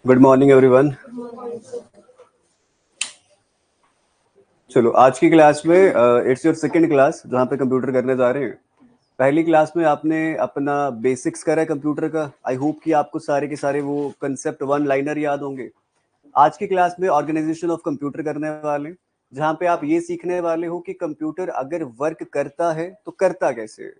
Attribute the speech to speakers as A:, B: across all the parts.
A: Good morning everyone. चलो आज की क्लास में इट्स योर सेकंड क्लास जहाँ पे कंप्यूटर करने जा रहे हैं। पहली क्लास में आपने अपना बेसिक्स करा है कंप्यूटर का। आई होप कि आपको सारे के सारे वो कंसेप्ट वन लाइनर याद होंगे। आज की क्लास में ऑर्गेनाइजेशन ऑफ कंप्यूटर करने वाले हैं, जहाँ पे आप ये सीखने वाले हो कि कंप्यूटर अगर वर्क करता है तो करता कैसे है।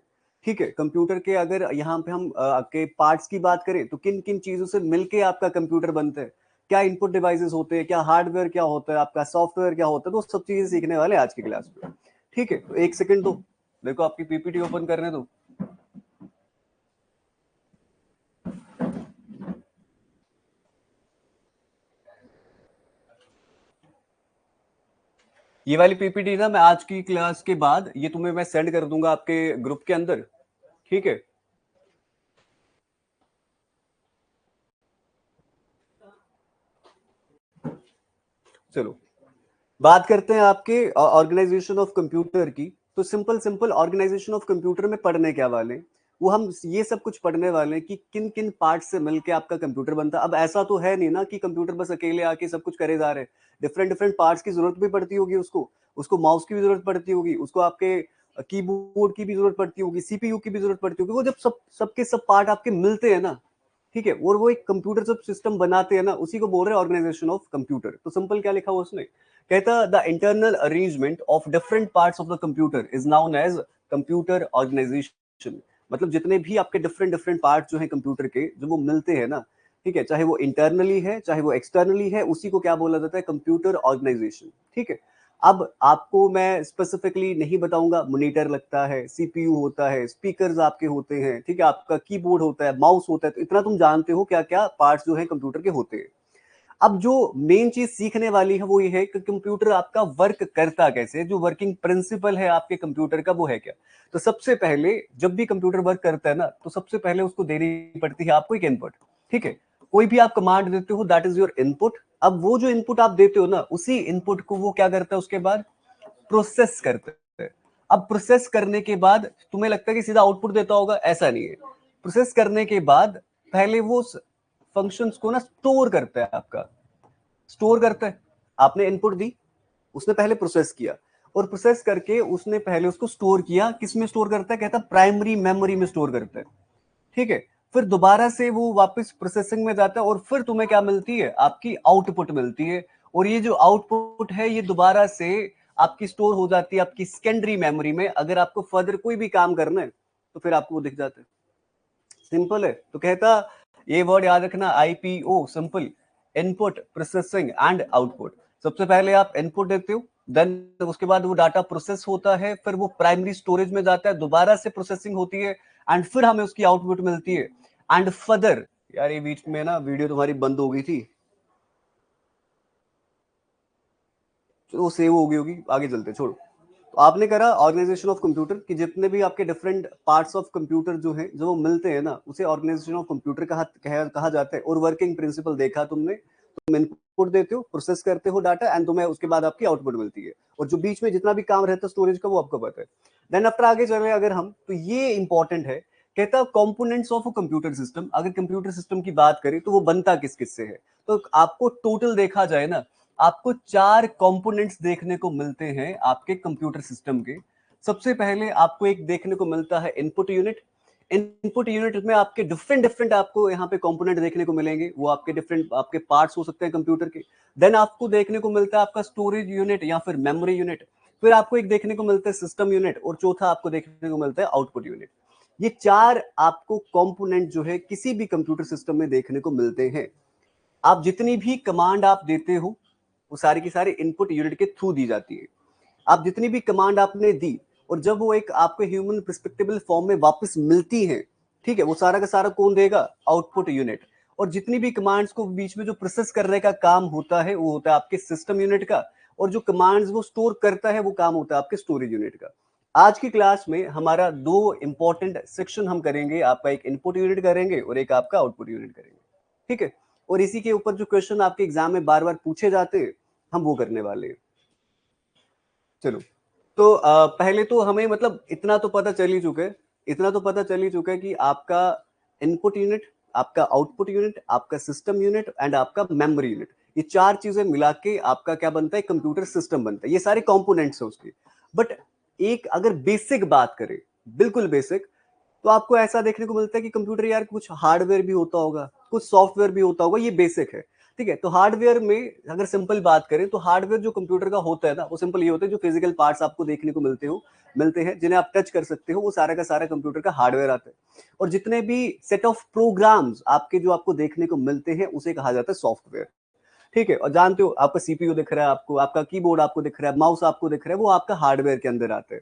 A: ठीक है, कंप्यूटर के अगर यहाँ पे हम के पार्ट्स की बात करें तो किन किन चीजों से मिलके आपका कंप्यूटर बनता है, क्या इनपुट डिवाइसेस होते हैं, क्या हार्डवेयर क्या होता है, आपका सॉफ्टवेयर क्या होता है, तो सब चीजें सीखने वाले हैं आज की क्लास में। ठीक है, तो एक सेकंड दो, मेरे को आपकी पीपीटी ओपन करने दो। ये वाली पीपीटी ना मैं आज की क्लास के बाद ये तुम्हें मैं सेंड कर दूंगा आपके ग्रुप के अंदर। ठीक है, चलो बात करते हैं आपके ऑर्गेनाइजेशन ऑफ कंप्यूटर की। तो simple simple organization of computer में पढ़ने क्या वाले हैं, वो हम ये सब कुछ पढ़ने वाले हैं कि किन किन पार्ट से मिलके आपका कंप्यूटर बनता है। अब ऐसा तो है नहीं ना कि कंप्यूटर बस अकेले आके सब कुछ करे जा रहे हैं। डिफरेंट डिफरेंट पार्ट्स की जरूरत भी पड़ती होगी उसको। उसको माउस की भी जरूरत पड़ती होगी, उसको आपके कीबोर्ड की भी जरूरत पड़ती होगी, सीपीयू की भी जरूरत पड़ती होगी। वो जब सबके सब पार्ट आपके मिलते हैं ना, ठीक है, और वो एक कंप्यूटर जब सिस्टम बनाते हैं ना, उसी को बोल रहे हैं ऑर्गेनाइजेशन ऑफ कंप्यूटर। तो सिंपल क्या लिखा हुआ उसने, कहता the internal arrangement of different parts of the computer is known as computer organization. मतलब जितने भी आपके डिफरेंट डिफरेंट पार्ट जो है कंप्यूटर के, जो वो मिलते हैं ना, ठीक है, चाहे वो इंटरनली है चाहे वो एक्सटर्नली है, उसी को क्या बोला जाता है, कंप्यूटर ऑर्गेनाइजेशन। ठीक है, अब आपको मैं स्पेसिफिकली नहीं बताऊंगा। मॉनिटर लगता है, सीपीयू होता है, स्पीकर्स आपके होते हैं, ठीक है, आपका कीबोर्ड होता है, माउस होता है, तो इतना तुम जानते हो क्या क्या पार्ट्स जो है कंप्यूटर के होते हैं। अब जो मेन चीज सीखने वाली है वो ये है कि कंप्यूटर आपका वर्क करता कैसे, जो वर्किंग प्रिंसिपल है आपके कंप्यूटर का वो है क्या। तो सबसे पहले जब भी कंप्यूटर वर्क करता है ना, तो सबसे पहले उसको देनी पड़ती है आपको एक इनपुट। ठीक है, कोई भी आप कमांड देते हो दैट इज योर इनपुट। अब वो जो इनपुट आप देते हो ना, उसी इनपुट को वो क्या करता है उसके बाद, प्रोसेस करता है। अब प्रोसेस करने के बाद तुम्हें लगता है कि सीधा आउटपुट देता होगा, ऐसा नहीं है। प्रोसेस करने के बाद पहले वो फंक्शंस को ना स्टोर करता है आपका, स्टोर करता है। आपने इनपुट दी, उसने पहले प्रोसेस किया, और प्रोसेस करके उसने पहले उसको स्टोर किया। किस में स्टोर करता है, कहता प्राइमरी मेमोरी में स्टोर करता है। ठीक है, फिर दोबारा से वो वापस प्रोसेसिंग में जाता है, और फिर तुम्हें क्या मिलती है, आपकी आउटपुट मिलती है। और ये जो आउटपुट है ये दोबारा से आपकी स्टोर हो जाती है आपकी सेकेंडरी मेमोरी में। अगर आपको फर्दर कोई भी काम करना है तो फिर आपको वो दिख जाता है। सिंपल है। तो कहता ये वर्ड याद रखना, IPO, simple, input processing and output. सबसे पहले आप इनपुट देते हो, देन उसके बाद वो डाटा प्रोसेस होता है, फिर वो प्राइमरी स्टोरेज में जाता है, दोबारा से प्रोसेसिंग होती है, एंड फिर हमें उसकी आउटपुट मिलती है। एंड फर्दर, यार ये बीच में ना वीडियो तुम्हारी बंद हो गई थी, चलो वो सेव हो गई होगी, आगे चलते, छोड़ो। तो आपने करा ऑर्गेनाइजेशन ऑफ कंप्यूटर कि जितने भी आपके डिफरेंट पार्ट्स ऑफ कंप्यूटर जो है, जो मिलते हैं ना, उसे ऑर्गेनाइजेशन ऑफ कंप्यूटर कहा जाता है। और वर्किंग प्रिंसिपल देखा तुमने, तुम इनपुट देते हो, प्रोसेस करते हो डाटा, एंड तुम्हें उसके बाद आपकी आउटपुट मिलती है। और जो बीच में जितना भी काम रहता है स्टोरेज का, वो आपको पता है। देन आफ्टर आगे चले अगर हम, तो ये इंपॉर्टेंट है। कहता components of a computer system. अगर कंप्यूटर सिस्टम की बात करें तो वो बनता किस किस से है। तो आपको टोटल देखा जाए ना, आपको चार कंपोनेंट्स देखने को मिलते हैं आपके कंप्यूटर सिस्टम के। सबसे पहले आपको एक देखने को मिलता है इनपुट यूनिट। इनपुट यूनिट में आपके डिफरेंट डिफरेंट आपको यहाँ पे कंपोनेंट देखने को मिलेंगे, वो आपके डिफरेंट आपके पार्ट्स हो सकते हैं कंप्यूटर के। देन आपको देखने को मिलता है आपका स्टोरेज यूनिट या फिर मेमोरी यूनिट। फिर आपको एक देखने को मिलता है सिस्टम यूनिट, और चौथा आपको देखने को मिलता है आउटपुट यूनिट। ये चार आपको कंपोनेंट जो है किसी भी कंप्यूटर सिस्टम में देखने को मिलते हैं। आप जितनी भी कमांड आप देते हो, वो सारी की सारी इनपुट यूनिट के थ्रू दी जाती है। आप जितनी भी कमांड आपने दी, और जब वो एक आपको ह्यूमन परस्पेक्टिबल फॉर्म में वापस मिलती है, ठीक है, वो सारा का सारा कौन देगा, आउटपुट यूनिट। और जितनी भी कमांड्स को बीच में जो प्रोसेस करने का काम होता है, वो होता है आपके सिस्टम यूनिट का। और जो कमांड्स वो स्टोर करता है, वो काम होता है आपके स्टोरेज यूनिट का। आज की क्लास में हमारा दो इंपॉर्टेंट सेक्शन हम करेंगे, आपका एक इनपुट यूनिट करेंगे और एक आपका आउटपुट यूनिट करेंगे। ठीक है, और इसी के ऊपर जो क्वेश्चन आपके एग्जाम में बार बार पूछे जाते हैं, हम वो करने वाले हैं। चलो, तो पहले तो हमें मतलब इतना तो पता चल ही चुका है, इतना तो पता चल ही चुका है कि आपका इनपुट यूनिट आपका आउटपुट यूनिट, आपका सिस्टम यूनिट एंड आपका मेमोरी यूनिट। ये 4 चीजें मिला के आपका क्या बनता है, कंप्यूटर सिस्टम बनता है। ये सारे कंपोनेंट्स है उसके। बट एक अगर बेसिक बात करें, बिल्कुल बेसिक, तो आपको ऐसा देखने को मिलता है कि कंप्यूटर यार कुछ हार्डवेयर भी होता होगा, कुछ सॉफ्टवेयर भी होता होगा, ये बेसिक है। ठीक है, तो हार्डवेयर में अगर सिंपल बात करें तो हार्डवेयर जो कंप्यूटर का होता है ना, वो सिंपल ये होता है, जो फिजिकल पार्ट्स आपको देखने को मिलते हैं, जिन्हें आप टच कर सकते हो, वो सारा का सारा कंप्यूटर का हार्डवेयर आता है। और जितने भी सेट ऑफ प्रोग्राम्स आपके जो आपको देखने को मिलते हैं, उसे कहा जाता है सॉफ्टवेयर। ठीक है, और जानते हो आपका सीपीयू दिख रहा है, आपको आपका कीबोर्ड आपको दिख रहा है, माउस आपको दिख रहा है, वो आपका हार्डवेयर के अंदर आते हैं।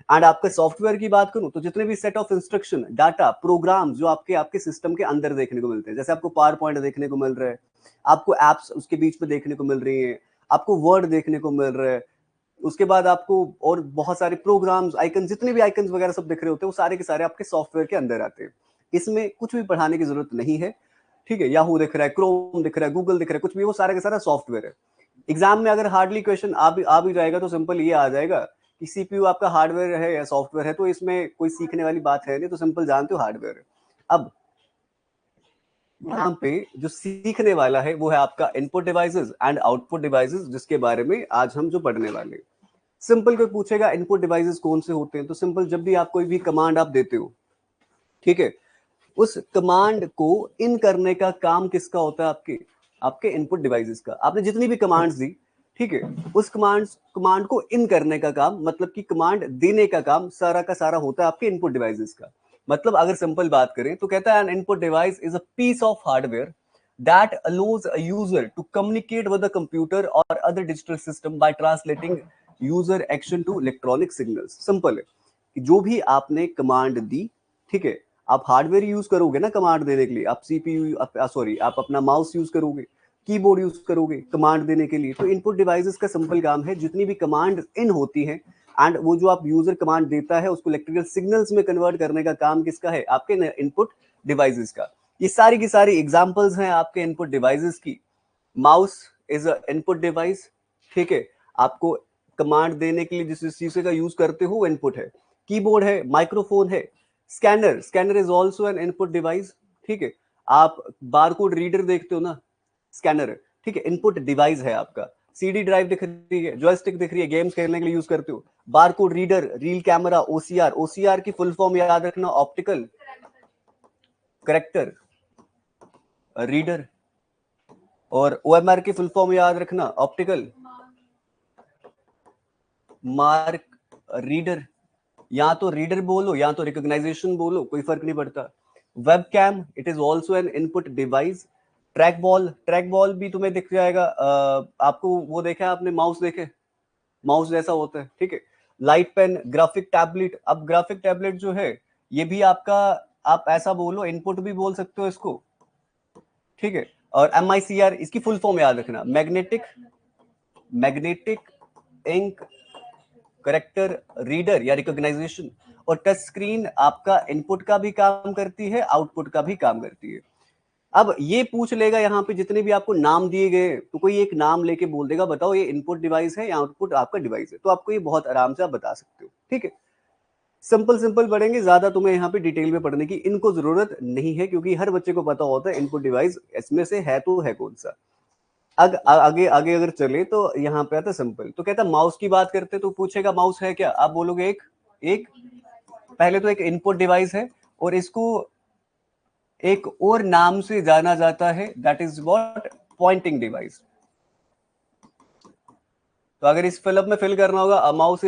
A: एंड आपका सॉफ्टवेयर की बात करूं तो जितने भी set of instruction, data, program जो आपके आपके सिस्टम के अंदर देखने को मिलते हैं, जैसे आपको पावर पॉइंट देखने को मिल रहा है, आपको एप्स उसके बीच में देखने को मिल रही हैं, आपको वर्ड देखने को मिल रहा है, उसके बाद आपको और बहुत सारे प्रोग्राम्स, आइकन, जितने भी आइकन वगैरह सब दिख रहे होते हैं, वो सारे के सारे आपके सॉफ्टवेयर के अंदर आते हैं। इसमें कुछ भी पढ़ाने की जरूरत नहीं है। ठीक है, याहू दिख रहा है, क्रोम दिख रहा है, गूगल दिख रहा है, कुछ भी, वो सारा का सारा सॉफ्टवेयर है। एग्जाम में अगर हार्डली क्वेश्चन आ भी जाएगा तो सिंपल ये आ जाएगा कि सीपीयू आपका हार्डवेयर है या सॉफ्टवेयर है, तो इसमें कोई सीखने वाली बात है नहीं, तो सिंपल जानते हो हार्डवेयर है। अब यहाँ पे जो सीखने वाला है वो है आपका input devices and output devices, जिसके बारे में आज हम जो पढ़ने वाले हैं। सिंपल कोई पूछेगा इनपुट डिवाइसेस कौन से होते हैं, तो सिंपल जब भी आप कोई भी कमांड आप देते हो, ठीक है, उस कमांड को इन करने का काम किसका होता है, आपके आपके इनपुट डिवाइसेस का। आपने जितनी भी कमांड्स दी, ठीक है, उस कमांड को इन करने का काम, मतलब कि कमांड देने का काम सारा का सारा होता है आपके इनपुट डिवाइसेस का। मतलब अगर सिंपल बात करें तो कहता है an input device is a piece of hardware that allows a user to communicate with the computer or other digital system by translating user action to electronic signals। Simple है कि जो भी आपने कमांड दी, ठीक है, आप हार्डवेयर यूज करोगे ना कमांड देने के लिए, आप सीपीयू, सॉरी, आप अपना माउस यूज करोगे, कीबोर्ड यूज करोगे कमांड देने के लिए। तो इनपुट डिवाइसेस का सिंपल काम है, जितनी भी कमांड इन होती है एंड वो जो आप यूजर कमांड देता है उसको इलेक्ट्रिकल सिग्नल्स में कन्वर्ट करने का काम किसका है, आपके इनपुट डिवाइसेस का। ये सारी की सारी एग्जांपल्स हैं आपके इनपुट डिवाइसेस की। Mouse is a input device, ठीक है, आपको कमांड देने के लिए जिस चीज का यूज करते हो वो इनपुट है। कीबोर्ड है, माइक्रोफोन है, scanner is also an input device. ठीक है, आप बारकोड रीडर देखते हो ना, स्कैनर, ठीक है, इनपुट डिवाइस है आपका। सीडी ड्राइव दिख रही है, जॉयस्टिक दिख रही है, गेम्स खेलने के लिए यूज करते हो। Barcode reader, reel camera, OCR, OCR की फुल फॉर्म याद रखना, ऑप्टिकल करेक्टर रीडर, और ओएमआर की फुल फॉर्म याद रखना, ऑप्टिकल मार्क रीडर। या तो रीडर बोलो या तो रिकॉग्नाइजेशन बोलो, कोई फर्क नहीं पड़ता। Webcam, it is also an input device. Trackball भी तुम्हें दिख जाएगा, आपको वो देखा है आपने, माउस देखे, माउस जैसा होता है, ठीक है। Light pen, graphic tablet. अब ग्राफिक टैबलेट जो है ये भी आपका, आप ऐसा बोलो, इनपुट भी बोल सकते हो इसको, ठीक है। और MICR, इसकी फुल फॉर्म याद रखना, मैग्नेटिक इंक करेक्टर रीडर या रिकॉग्नाइजेशन। और टच स्क्रीन आपका इनपुट का भी काम करती है, आउटपुट का भी काम करती है। अब ये पूछ लेगा यहाँ पे जितने भी आपको नाम दिए गए, तो कोई एक नाम लेके बोल देगा बताओ ये इनपुट डिवाइस है या आउटपुट आपका डिवाइस है, तो आपको ये बहुत आराम से आप बता सकते हो। ठीक है, सिंपल पढ़ेंगे, ज्यादा तुम्हें यहाँ पे डिटेल में पढ़ने की इनको जरूरत नहीं है, क्योंकि हर बच्चे को पता होता है इनपुट डिवाइस इसमें से है तो है कौन सा। आगे आगे अगर चले तो यहाँ पे आता सिंपल, तो कहता माउस की बात करते तो पूछेगा माउस है क्या, आप बोलोगे एक एक पहले तो एक इनपुट डिवाइस है और इसको एक और नाम से जाना जाता है, that is what, pointing device. तो अगर इस फिलअप में फिल करना होगा, a mouse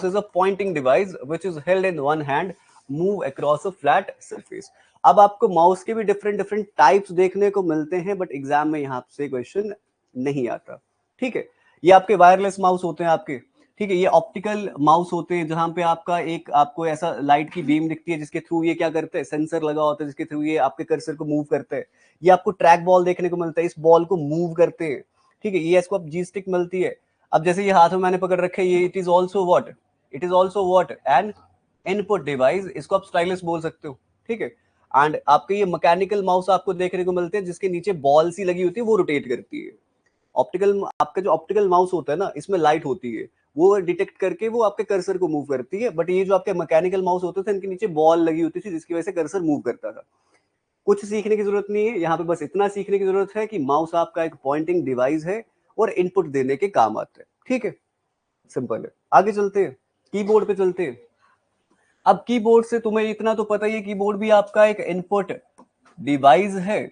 A: is a pointing device which is held in one hand, move across a flat surface. अब आपको माउस के भी डिफरेंट डिफरेंट टाइप्स देखने को मिलते हैं, बट एग्जाम में यहाँ से क्वेश्चन नहीं आता। ठीक है, ये आपके वायरलेस माउस होते हैं आपके, ठीक है। ये ऑप्टिकल माउस होते हैं, जहां पे आपका एक आपको ऐसा लाइट की बीम दिखती है जिसके थ्रू ये क्या करते हैं, सेंसर लगा होता है जिसके थ्रू ये आपके कर्सर को मूव करते हैं। ये आपको ट्रैक बॉल देखने को मिलता है, इस बॉल को मूव करते हैं, ठीक है। ये इसको अब जी स्टिक मिलती है। अब जैसे ये हाथ में मैंने पकड़ रखे, ये it is also what an input device, इसको आप स्टाइलिस बोल सकते हो, ठीक है। एंड आपके ये मैकेनिकल माउस आपको देखने को मिलते हैं जिसके नीचे बॉल सी लगी होती है, वो रोटेट करती है। ऑप्टिकल, आपका जो ऑप्टिकल माउस होता है ना, इसमें लाइट होती है, वो डिटेक्ट करके वो आपके कर्सर को मूव करती है। बट ये जो आपके मैकेनिकल माउस होते थे, इनके नीचे बॉल लगी होती थी जिसकी वजह से कर्सर मूव करता था। कुछ सीखने की जरूरत नहीं है यहाँ पे, बस इतना सीखने की जरूरत है कि माउस आपका एक पॉइंटिंग डिवाइस है और इनपुट देने के काम आता है। ठीक है, सिंपल है। आगे चलते हैं, कीबोर्ड पे चलते हैं। अब कीबोर्ड से तुम्हें इतना तो पता ही है, कीबोर्ड भी आपका एक इनपुट डिवाइस है।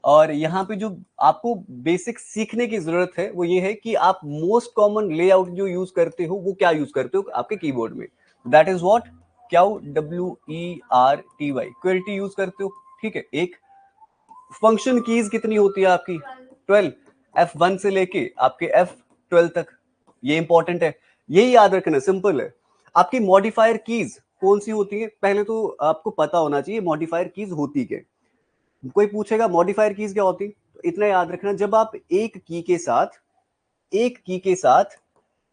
A: और यहाँ पे जो आपको बेसिक सीखने की जरूरत है वो ये है कि आप मोस्ट कॉमन लेआउट जो यूज करते हो वो क्या यूज करते हो आपके कीबोर्ड में। That is what, Q WERTY, quality use करते हो। ठीक है, एक फंक्शन कीज कितनी होती है आपकी, 12, F1 से लेके आपके F12 तक, ये इंपॉर्टेंट है, यही याद रखना, सिंपल है। आपकी मॉडिफायर कीज कौन सी होती है, पहले तो आपको पता होना चाहिए मॉडिफायर कीज होती क्या। कोई पूछेगा मॉडिफायर कीज क्या होती, तो इतना याद रखना, जब आप एक की के साथ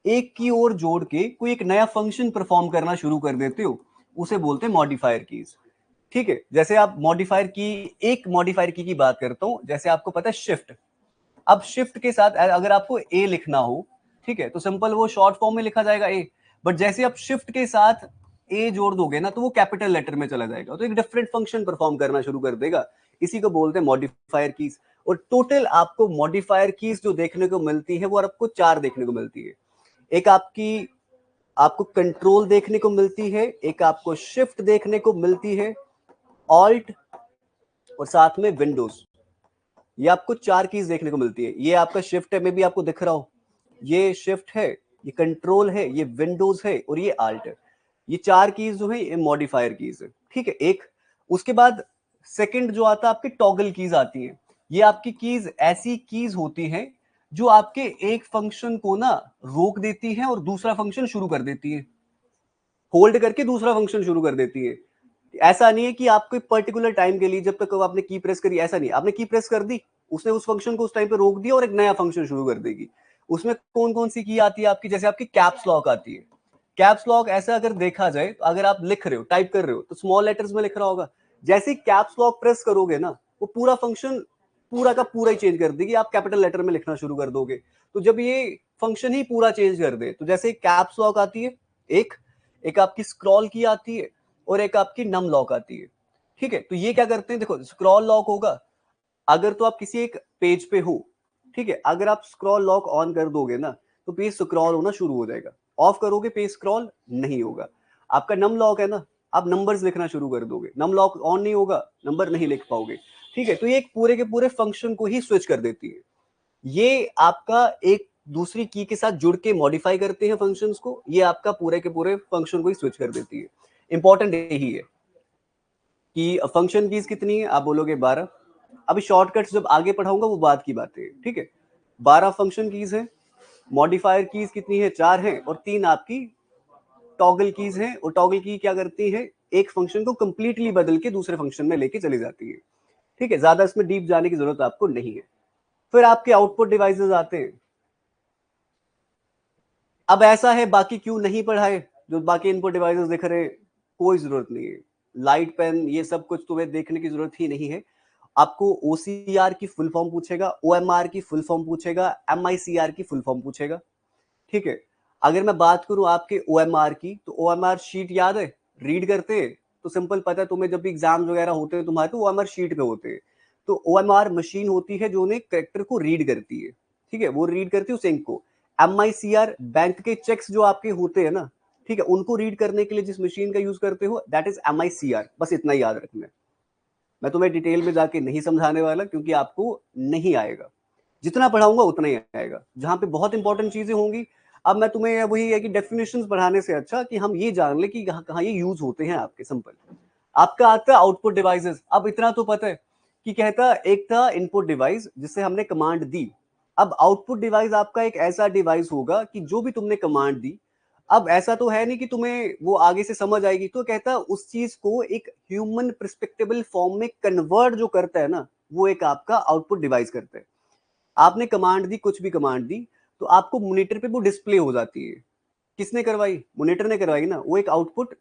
A: एक की और जोड़ के कोई एक नया फंक्शन परफॉर्म करना शुरू कर देते हो, उसे बोलते हैं मॉडिफायर कीज। ठीक है, जैसे आप मॉडिफायर की, एक मॉडिफायर की बात करता हूं, जैसे आपको पता है शिफ्ट। अब शिफ्ट के साथ अगर आपको ए लिखना हो, ठीक है, तो सिंपल वो शॉर्ट फॉर्म में लिखा जाएगा ए। बट जैसे आप शिफ्ट के साथ ए जोड़ दोगे ना, तो वो कैपिटल लेटर में चला जाएगा, तो एक डिफरेंट फंक्शन परफॉर्म करना शुरू कर देगा। इसी को बोलते हैं मॉडिफायर कीज। और टोटल आपको मॉडिफायर कीज जो देखने को मिलती है वो आपको 4 देखने को मिलती है। एक आपको कंट्रोल देखने को मिलती है, एक आपको शिफ्ट देखने को मिलती है, ऑल्ट, और साथ में विंडोज। ये आपको 4 कीज देखने को मिलती है। ये आपका शिफ्ट है, में भी आपको दिख रहा हो, ये शिफ्ट है, ये कंट्रोल है, ये विंडोज है, और ये आल्ट है। ये 4 कीज जो है ये मॉडिफायर कीज है। ठीक है, एक उसके बाद सेकंड जो आता है आपकी टॉगल कीज आती है। ये आपकी कीज ऐसी कीज होती हैं जो आपके एक फंक्शन को ना रोक देती है और दूसरा फंक्शन शुरू कर देती है, होल्ड करके दूसरा फंक्शन शुरू कर देती है। ऐसा नहीं है कि आपको पर्टिकुलर टाइम के लिए जब तक आपने की प्रेस करी, ऐसा नहीं, आपने की प्रेस कर दी, उसने उस फंक्शन को उस टाइम पे रोक दिया और एक नया फंक्शन शुरू कर देगी। उसमें कौन कौन सी की आती है आपकी, जैसे आपकी कैप्स लॉक आती है। कैप्स लॉक ऐसा अगर देखा जाए तो अगर आप लिख रहे हो, टाइप कर रहे हो, तो स्मॉल लेटर्स में लिख रहा होगा। जैसे ही कैप्स लॉक प्रेस करोगे ना, वो पूरा फंक्शन पूरा का पूरा ही चेंज कर देगी, आप कैपिटल लेटर में लिखना शुरू कर दोगे। तो जब ये फंक्शन ही पूरा चेंज कर दे, तो जैसे कैप्स लॉक आती है, एक एक आपकी स्क्रॉल की आती है, और एक आपकी नम लॉक आती है। ठीक है, तो ये क्या करते हैं, देखो स्क्रॉल लॉक होगा अगर तो आप किसी एक पेज पे हो, ठीक है, अगर आप स्क्रॉल लॉक ऑन कर दोगे ना, तो पेज स्क्रॉल होना शुरू हो जाएगा। ऑफ करोगे पेज स्क्रॉल नहीं होगा। आपका नम लॉक है ना, आप नंबर्स लिखना शुरू कर दोगे, नम लॉक ऑन नहीं होगा, नंबर नहीं लिख पाओगे। ठीक है, तो ये एक पूरे के पूरे फंक्शन को ही स्विच कर देती है। ये आपका एक दूसरी की के साथ जुड़ के मॉडिफाई करते हैं फंक्शंस को, ये आपका पूरे के पूरे फंक्शन को ही स्विच कर देती है। इंपॉर्टेंट यही है कि फंक्शन कीज कितनी है, आप बोलोगे 12। अभी शॉर्टकट्स जब आगे पढ़ाऊंगा वो बात की बात है। ठीक है, 12 फंक्शन कीज है। मॉडिफायर कीज कितनी है, 4 है, और 3 आपकी टॉगल कीज है। और टॉगल की क्या करती है, एक फंक्शन को कंप्लीटली बदल के दूसरे फंक्शन में लेके चली जाती है। ठीक है, ज्यादा इसमें डीप जाने की जरूरत आपको नहीं है। फिर आपके आउटपुट डिवाइसेस आते हैं। अब ऐसा है, बाकी क्यों नहीं पढ़ाए, जो बाकी इनपुट डिवाइसेस दिख रहे, कोई जरूरत नहीं है। लाइट पेन ये सब कुछ तुम्हें देखने की जरूरत ही नहीं है। आपको OCR की फुल फॉर्म पूछेगा, OMR की फुल फॉर्म पूछेगा, MICR की फुल फॉर्म पूछेगा। ठीक है, अगर मैं बात करूं आपके OMR की, तो OMR शीट याद है, रीड करते हैं, तो सिंपल पता है तुम्हें, जब भी एग्जाम वगैरह होते हैं तुम्हारे, तो OMR शीट पे होते हैं। तो OMR मशीन होती है जो उन्हें करेक्टर को रीड करती है। ठीक है, वो रीड करती है उस इंक को। MICR बैंक के चेक्स जो आपके होते हैं ना, ठीक है, उनको रीड करने के लिए जिस मशीन का यूज करते हो, दैट इज MICR। बस इतना याद रखना है। मैं तुम्हें डिटेल में जाके नहीं समझाने वाला, क्योंकि आपको नहीं आएगा। जितना पढ़ाऊंगा उतना ही आएगा। जहां पे बहुत इंपॉर्टेंट चीजें होंगी, अब मैं तुम्हें वही है कि डेफिनेशंस पढ़ाने से अच्छा कि हम ये जान ले कि कहाँ ये यूज होते हैं आपके। सिंपल आपका आता है आउटपुट डिवाइसेस। अब इतना तो पता है कि कहता एक था इनपुट डिवाइस जिससे हमने कमांड दी। अब आउटपुट डिवाइस आपका एक ऐसा डिवाइस होगा कि जो भी तुमने कमांड दी, अब ऐसा तो है नहीं कि तुम्हें वो आगे से समझ आएगी, तो कहता उस चीज को एक ह्यूमन परस्पेक्टिबल फॉर्म में कन्वर्ट जो करता है ना, वो एक आपका आउटपुट डिवाइस करता है। आपने कमांड दी, कुछ भी कमांड दी, तो आपको मॉनिटर पे वो डिस्प्ले हो जाती है। किसने करवाई, मॉनिटर ने करवाई ना। वो एक आउटपुट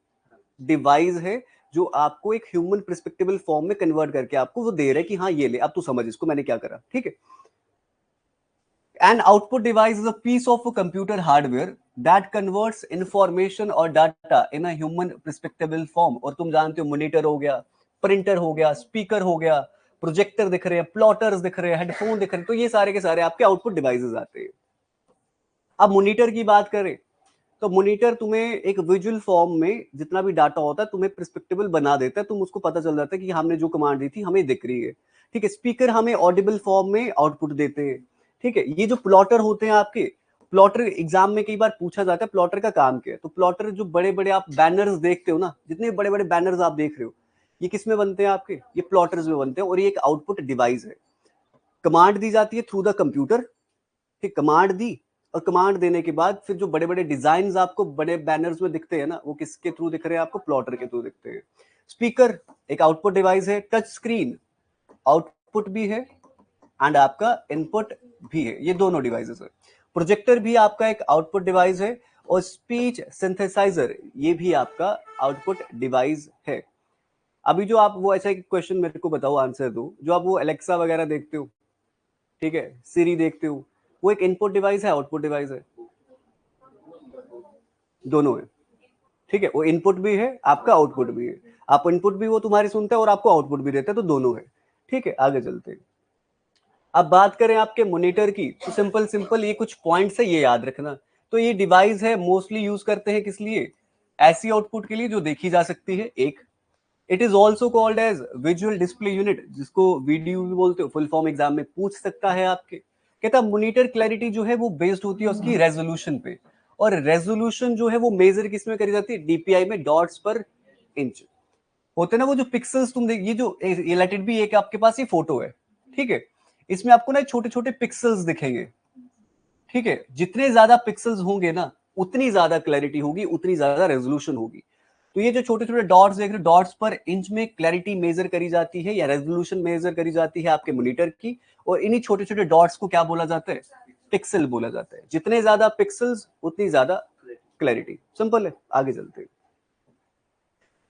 A: डिवाइस है जो आपको एक ह्यूमन परस्पेक्टिबल फॉर्म में कन्वर्ट करके आपको वो दे रहा है कि हाँ ये ले, अब तू समझ इसको मैंने क्या करा। ठीक है, an output device is a piece of a computer hardware that converts information or data in a human perspectable form। और तुम जानते हो मॉनिटर हो गया, प्रिंटर हो गया, स्पीकर हो गया, प्रोजेक्टर दिख रहे हैं, प्लॉटर्स दिख रहे हैं, हेडफोन दिख रहे हैं, तो ये सारे के सारे आपके आउटपुट डिवाइसेस आते हैं। अब मॉनिटर की बात करें तो मॉनिटर तुम्हें एक विजुअल फॉर्म में जितना भी डाटा होता है तुम्हें परस्पेक्टिबल बना देता है, तुम उसको पता चल जाता है कि हमने जो कमांड दी थी हमें दिख रही है। ठीक है, स्पीकर हमें ऑडिबल फॉर्म में आउटपुट देते हैं। ठीक है, ये जो प्लॉटर होते हैं आपके, प्लॉटर एग्जाम में कई बार पूछा जाता है प्लॉटर का काम क्या है। तो प्लॉटर जो बड़े बड़े आप बैनर्स देखते हो ना, जितने बड़े बड़े बैनर्स आप देख रहे हो, ये किस में बनते हैं आपके, ये प्लॉटर्स में बनते हैं, और ये एक आउटपुट डिवाइस है। कमांड दी जाती है थ्रू द कंप्यूटर। ठीक, कमांड दी, और कमांड देने के बाद फिर जो बड़े बड़े डिजाइन आपको बड़े बैनर्स में दिखते हैं ना, वो किसके थ्रू दिख रहे हैं आपको, प्लॉटर के थ्रू दिखते हैं। स्पीकर एक आउटपुट डिवाइस है, टच स्क्रीन आउटपुट भी है एंड आपका इनपुट भी है, ये दोनों डिवाइसेस है। प्रोजेक्टर भी आपका एक आउटपुट डिवाइस है, और स्पीच सिंथेसाइजर ये भी आपका आउटपुट डिवाइस है। अभी जो आप वो ऐसा एक क्वेश्चन मेरे को बताओ, आंसर दो, जो आप वो एलेक्सा वगैरह देखते हो, ठीक है, सीरी देखते हो, वो एक इनपुट डिवाइस है, आउटपुट डिवाइस है, दोनों है। ठीक है, वो इनपुट भी है आपका, आउटपुट भी है। आप इनपुट भी वो तुम्हारी सुनते हैं और आपको आउटपुट भी देते हैं, तो दोनों है। ठीक है, आगे चलते हैं। अब बात करें आपके मॉनिटर की, तो सिंपल सिंपल ये कुछ पॉइंट्स है, ये याद रखना। तो ये डिवाइस है, मोस्टली यूज करते हैं किस लिए, ऐसी आउटपुट के लिए जो देखी जा सकती है। एक, it is also called as visual display unit, जिसको वीडीयू भी बोलते हो, फुल फॉर्म एग्जाम में पूछ सकता है आपके। कहता मॉनिटर क्लैरिटी जो है वो बेस्ड होती है उसकी रेजोल्यूशन पे, और रेजोल्यूशन जो है वो मेजर किसमें करी जाती है, डीपीआई में, डॉट्स पर इंच होते ना। वो जो पिक्सल्स तुम देख, ये जो ये लेट इट बी एक आपके पास ये फोटो है, ठीक है, इसमें आपको ना छोटे छोटे पिक्सल्स दिखेंगे। ठीक है, जितने ज्यादा पिक्सल्स होंगे ना उतनी ज्यादा क्लैरिटी होगी, उतनी ज्यादा रेजोल्यूशन होगी। तो ये जो छोटे छोटे डॉट्स देख रहे हो, डॉट्स पर इंच में क्लैरिटी मेजर करी जाती है या रेजोल्यूशन मेजर करी जाती है आपके मॉनिटर की, और इन्हीं छोटे छोटे डॉट्स को क्या बोला जाता है, पिक्सल बोला जाता है। जितने ज्यादा पिक्सल्स उतनी ज्यादा क्लैरिटी। सिंपल है, आगे चलते हैं।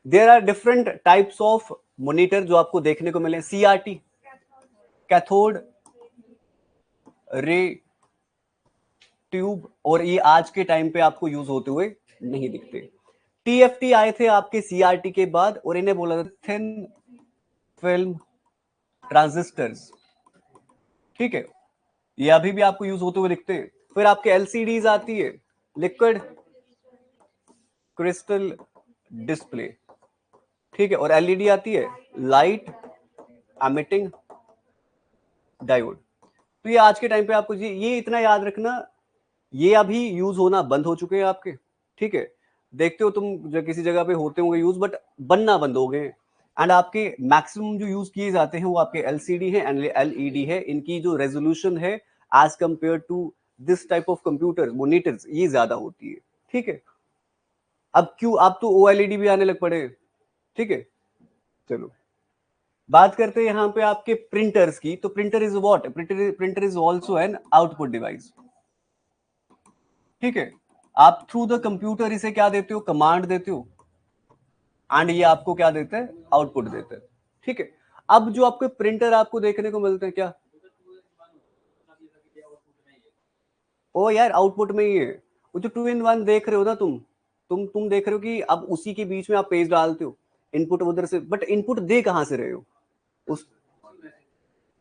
A: There are different types of monitor जो आपको देखने को मिले। सीआरटी, कैथोड रे ट्यूब, और ये आज के टाइम पे आपको यूज होते हुए नहीं दिखते। टीएफटी आए थे आपके सीआरटी के बाद, और इन्हें बोला जाता थिन फिल्म ट्रांजिस्टर्स। ठीक है, ये अभी भी आपको यूज होते हुए दिखते हैं। फिर आपके एलसीडीज आती है, लिक्विड क्रिस्टल डिस्प्ले। ठीक है, और एलईडी आती है, लाइट एमिटिंग डायोड। तो ये आज के टाइम पे आपको ये इतना याद रखना, ये अभी यूज होना बंद हो चुके हैं आपके। ठीक है, देखते हो तुम जो किसी जगह पे होते होंगे यूज, बट बनना बंद हो गए। एंड आपके मैक्सिमम जो यूज किए जाते हैं वो आपके एलसीडी है एंड एलईडी है। इनकी जो रेजोल्यूशन है as compare to this type of computer monitors, ये ज्यादा होती है। ठीक है, अब क्यों, अब तो ओएलईडी भी आने लग पड़े। ठीक है, चलो बात करते हैं यहाँ पे आपके प्रिंटर्स की। तो printer is what, printer is also an output device. ठीक है, आप थ्रू द कंप्यूटर इसे क्या देते हो, कमांड देते हो, एंड ये आपको क्या देते हैं, आउटपुट देते हैं। ठीक है, अब जो आपके प्रिंटर आपको देखने को मिलते हैं क्या, ओ यार आउटपुट में ही है। वो जो 2 in 1 देख रहे हो ना तुम देख रहे हो कि अब उसी के बीच में आप पेज डालते हो, इनपुट उधर से, बट इनपुट दे कहां से रहे हो उस,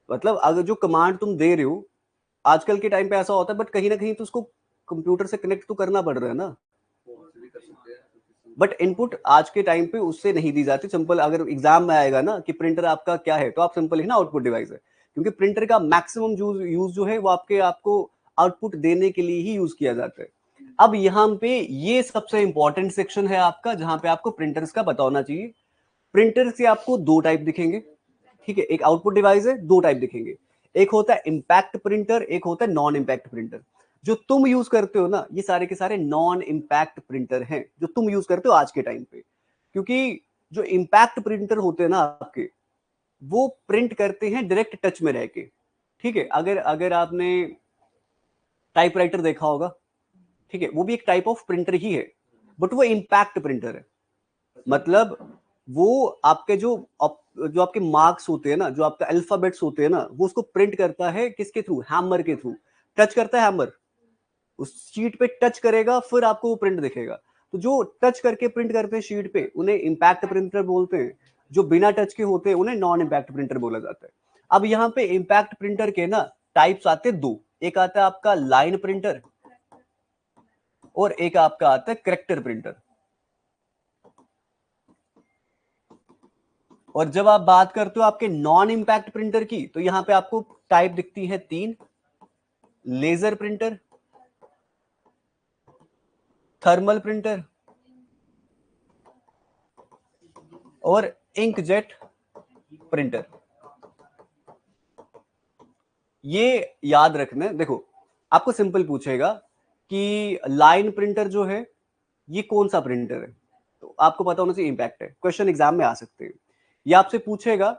A: मतलब अगर जो कमांड तुम दे रहे हो, आजकल के टाइम पे ऐसा होता है, बट कहीं ना कहीं तो उसको कंप्यूटर से कनेक्ट तो करना पड़ रहा है ना। बट इनपुट आज के टाइम पे उससे नहीं दी जाती। सिंपल अगर एग्जाम में आएगा ना कि प्रिंटर आपका क्या है, तो आप सिंपल ही ना आउटपुट डिवाइस है, क्योंकि प्रिंटर का मैक्सिमम यूज जो है वो आपको आउटपुट देने के लिए ही यूज किया जाता है। अब यहाँ पे ये सबसे इंपॉर्टेंट सेक्शन है आपका, जहां पे आपको प्रिंटर्स का पता होना चाहिए। प्रिंटर से आपको दो टाइप दिखेंगे। ठीक है, एक आउटपुट डिवाइस है, दो टाइप दिखेंगे। एक होता है इंपैक्ट प्रिंटर, एक होता है नॉन इंपैक्ट प्रिंटर। जो तुम यूज करते हो ना, ये सारे के सारे नॉन इंपैक्ट प्रिंटर हैं जो तुम यूज करते हो आज के टाइम पे। क्योंकि जो इंपैक्ट प्रिंटर होते हैं ना आपके, वो प्रिंट करते हैं डायरेक्ट टच में रह के। ठीक है, अगर अगर आपने टाइपराइटर देखा होगा, ठीक है, वो भी एक टाइप ऑफ प्रिंटर ही है, बट वो इंपैक्ट प्रिंटर है। मतलब वो आपके जो आपके मार्क्स होते हैं ना, जो आपके अल्फाबेट्स होते हैं ना, वो उसको प्रिंट करता है किसके थ्रू, हैमर के थ्रू। टच करता है हैमर, उस शीट पे टच करेगा, फिर आपको वो प्रिंट दिखेगा। तो जो टच करके प्रिंट करते हैं शीट पे, उन्हें इंपैक्ट प्रिंटर बोलते हैं। जो बिना टच के होते हैं उन्हें नॉन इम्पैक्ट प्रिंटर बोला जाता है। अब यहाँ पे इम्पैक्ट प्रिंटर के ना टाइप्स आते हैं दो, एक आता है आपका लाइन प्रिंटर और एक आपका आता है करेक्टर प्रिंटर। और जब आप बात करते हो आपके नॉन इम्पैक्ट प्रिंटर की, तो यहां पे आपको टाइप दिखती है तीन, लेजर प्रिंटर, थर्मल प्रिंटर और इंकजेट प्रिंटर। ये याद रखना है। देखो आपको सिंपल पूछेगा कि लाइन प्रिंटर जो है ये कौन सा प्रिंटर है, तो आपको पता होना चाहिए इम्पैक्ट है, क्वेश्चन एग्जाम में आ सकते हैं। ये आपसे पूछेगा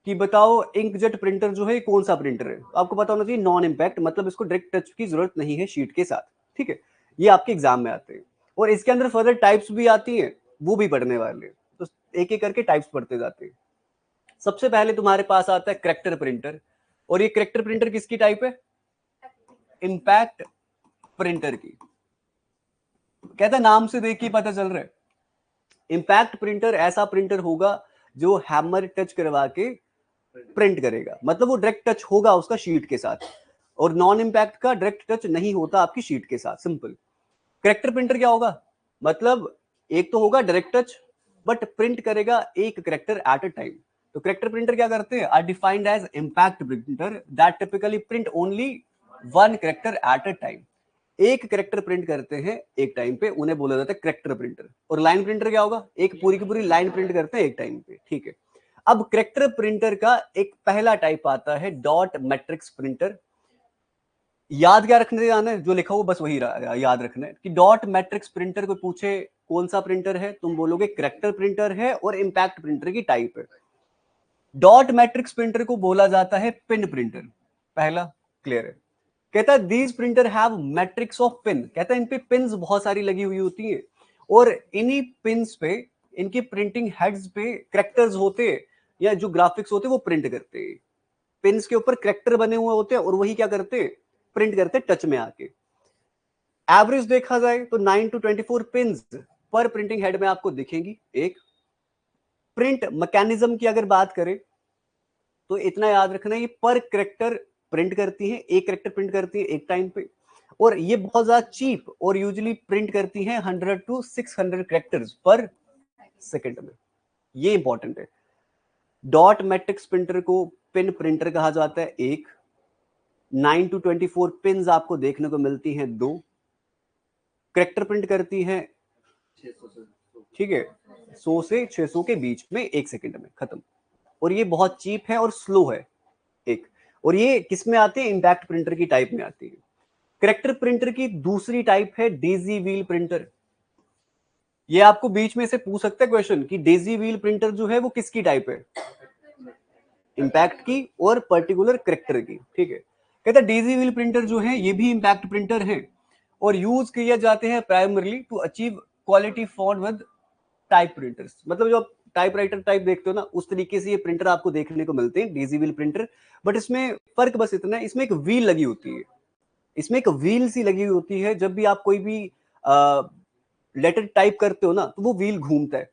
A: कि बताओ इंकजेट प्रिंटर जो है कौन सा प्रिंटर है, तो आपको पता होना चाहिए नॉन इम्पैक्ट, मतलब इसको डायरेक्ट टच की जरूरत नहीं है शीट के साथ, ठीक है। ये आपके एग्जाम में आते हैं और इसके अंदर फर्दर टाइप्स भी आती हैं, वो भी पढ़ने वाले, तो एक एक करके टाइप्स पढ़ते जाते हैं। सबसे पहले तुम्हारे पास आता है करेक्टर प्रिंटर, और ये करेक्टर प्रिंटर किसकी टाइप है, इम्पैक्ट प्रिंटर की। कहता है नाम से देख के पता चल रहा है, इम्पैक्ट प्रिंटर ऐसा प्रिंटर होगा जो हैमर टच करवा के प्रिंट करेगा, मतलब वो डायरेक्ट टच होगा उसका शीट के साथ, और नॉन इम्पैक्ट का डायरेक्ट टच नहीं होता आपकी शीट के साथ, सिंपल। करेक्टर प्रिंटर क्या होगा, मतलब एक तो होगा डायरेक्ट टच बट प्रिंट करेगा एक करेक्टर एट अ टाइम। तो करेक्टर प्रिंटर क्या करते हैं, are defined as impact printer that typically print only one character at a time. एक करेक्टर प्रिंट करते हैं एक टाइम पे, उन्हें बोला जाता है करेक्टर प्रिंटर। और लाइन प्रिंटर क्या होगा, एक पूरी की पूरी लाइन प्रिंट करते हैं एक टाइम पे, ठीक है। अब करेक्टर प्रिंटर का एक पहला टाइप आता है डॉट मैट्रिक्स प्रिंटर। याद क्या रखने जाना है, जो लिखा हुआ बस वही याद रखना है कि डॉट मैट्रिक्स प्रिंटर को पूछे कौन सा प्रिंटर है, तुम बोलोगे करेक्टर प्रिंटर है और इम्पैक्ट प्रिंटर की टाइप है। डॉट मैट्रिक्स प्रिंटर को बोला जाता है पिन प्रिंटर, पहला क्लियर है। कहता है these printer have matrix of pin, कहता है इन पे पिन्स बहुत सारी लगी हुई होती है और इन्हीं पिन्स पे, इनकी प्रिंटिंग हेड्स पे करेक्टर्स होते हैं या जो ग्राफिक्स होते हैं वो प्रिंट करते हैं। पिन्स के ऊपर करेक्टर बने हुए होते हैं और वही क्या करते हैं, प्रिंट करते हैं टच में आके। एवरेज देखा जाए तो 9 to 24 पिन्स पर प्रिंटिंग हेड में आपको दिखेंगी। एक प्रिंट मैकेनिज्म की अगर बात करें तो इतना याद रखना, ये पर करेक्टर प्रिंट करती है, एक करेक्टर प्रिंट करती है एक टाइम पे, और ये बहुत ज्यादा चीप और यूजुअली प्रिंट करती है 100 to 600 करेक्टर्स पर सेकंड में। ये इंपॉर्टेंट है। डॉट मैट्रिक्स प्रिंटर को पिन प्रिंटर कहा जाता है एक। 9 to 24 पिन्स आपको देखने को मिलती हैं दो। करेक्टर प्रिंट करती है, ठीक है, 100 से 600 के बीच में एक सेकंड में खत्म। और ये बहुत चीप है और स्लो है एक। और ये किस में आती है, इम्पैक्ट प्रिंटर की टाइप में आती है। करेक्टर प्रिंटर की दूसरी टाइप है डेजी व्हील प्रिंटर। ये आपको बीच में से पूछ सकता है क्वेश्चन कि डेजी व्हील प्रिंटर जो है वो किसकी टाइप है, इम्पैक्ट की और पर्टिकुलर करेक्टर की, ठीक है। कहता है डेजी व्हील प्रिंटर जो है ये भी इम्पैक्ट प्रिंटर है और यूज किए जाते हैं primarily to achieve quality font with type printers. मतलब जो आप टाइप राइटर टाइप देखते हो ना, उस तरीके से ये प्रिंटर आपको देखने को मिलते हैं, डेजी व्हील प्रिंटर। बट इसमें फर्क बस इतना है, इसमें एक व्हील लगी होती है, इसमें एक व्हील सी लगी होती है। जब भी आप कोई भी लेटर टाइप करते हो ना, तो वो व्हील घूमता है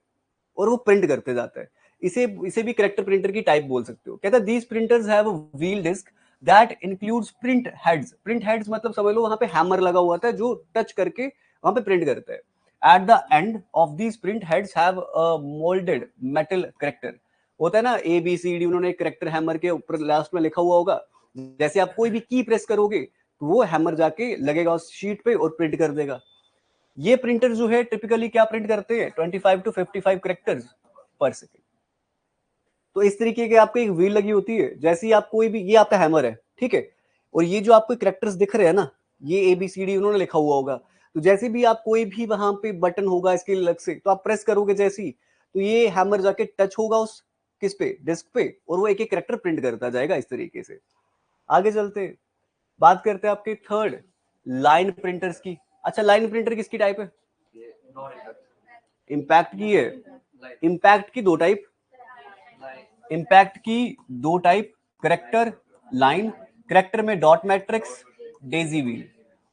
A: और वो प्रिंट करते जाता है। इसे इसे भी करेक्टर प्रिंटर की टाइप बोल सकते हो। कहता है these printers have a wheel disk that includes print heads. Print heads मतलब समझ लो वहां पे हैमर लगा हुआ था जो टच करके वहां पे प्रिंट करता है। At the end of these print heads have a moulded metal character. होता है ना ए बी सी डी, उन्होंने करेक्टर हैमर के ऊपर लास्ट में लिखा हुआ होगा। जैसे आप कोई भी की प्रेस करोगे तो वो हैमर जाके लगेगा उस शीट पे और प्रिंट कर देगा। ये प्रिंटर जो है टिपिकली क्या प्रिंट करते हैं, 25 to 55 करेक्टर्स पर सेकेंड। तो इस तरीके के आपको एक व्हील लगी होती है। जैसे ही आप कोई भी, ये आपका हैमर है, ठीक है, और ये जो आपको करेक्टर्स दिख रहे हैं ना, ये ABCD उन्होंने लिखा हुआ होगा। तो जैसे भी आप कोई भी वहां पे बटन होगा इसके अलग से, तो आप प्रेस करोगे जैसे ही, तो ये हैमर जाके टच होगा उस किस पे, डिस्क पे, और वो एक एक करेक्टर प्रिंट करता जाएगा इस तरीके से। आगे चलते हैं, बात करते हैं आपके थर्ड लाइन प्रिंटर्स की। अच्छा लाइन प्रिंटर किसकी टाइप है, इम्पैक्ट की है। इम्पैक्ट की दो टाइप, इम्पैक्ट की दो टाइप, करेक्टर लाइन। करेक्टर में डॉट मैट्रिक्स, डेजी व्हील।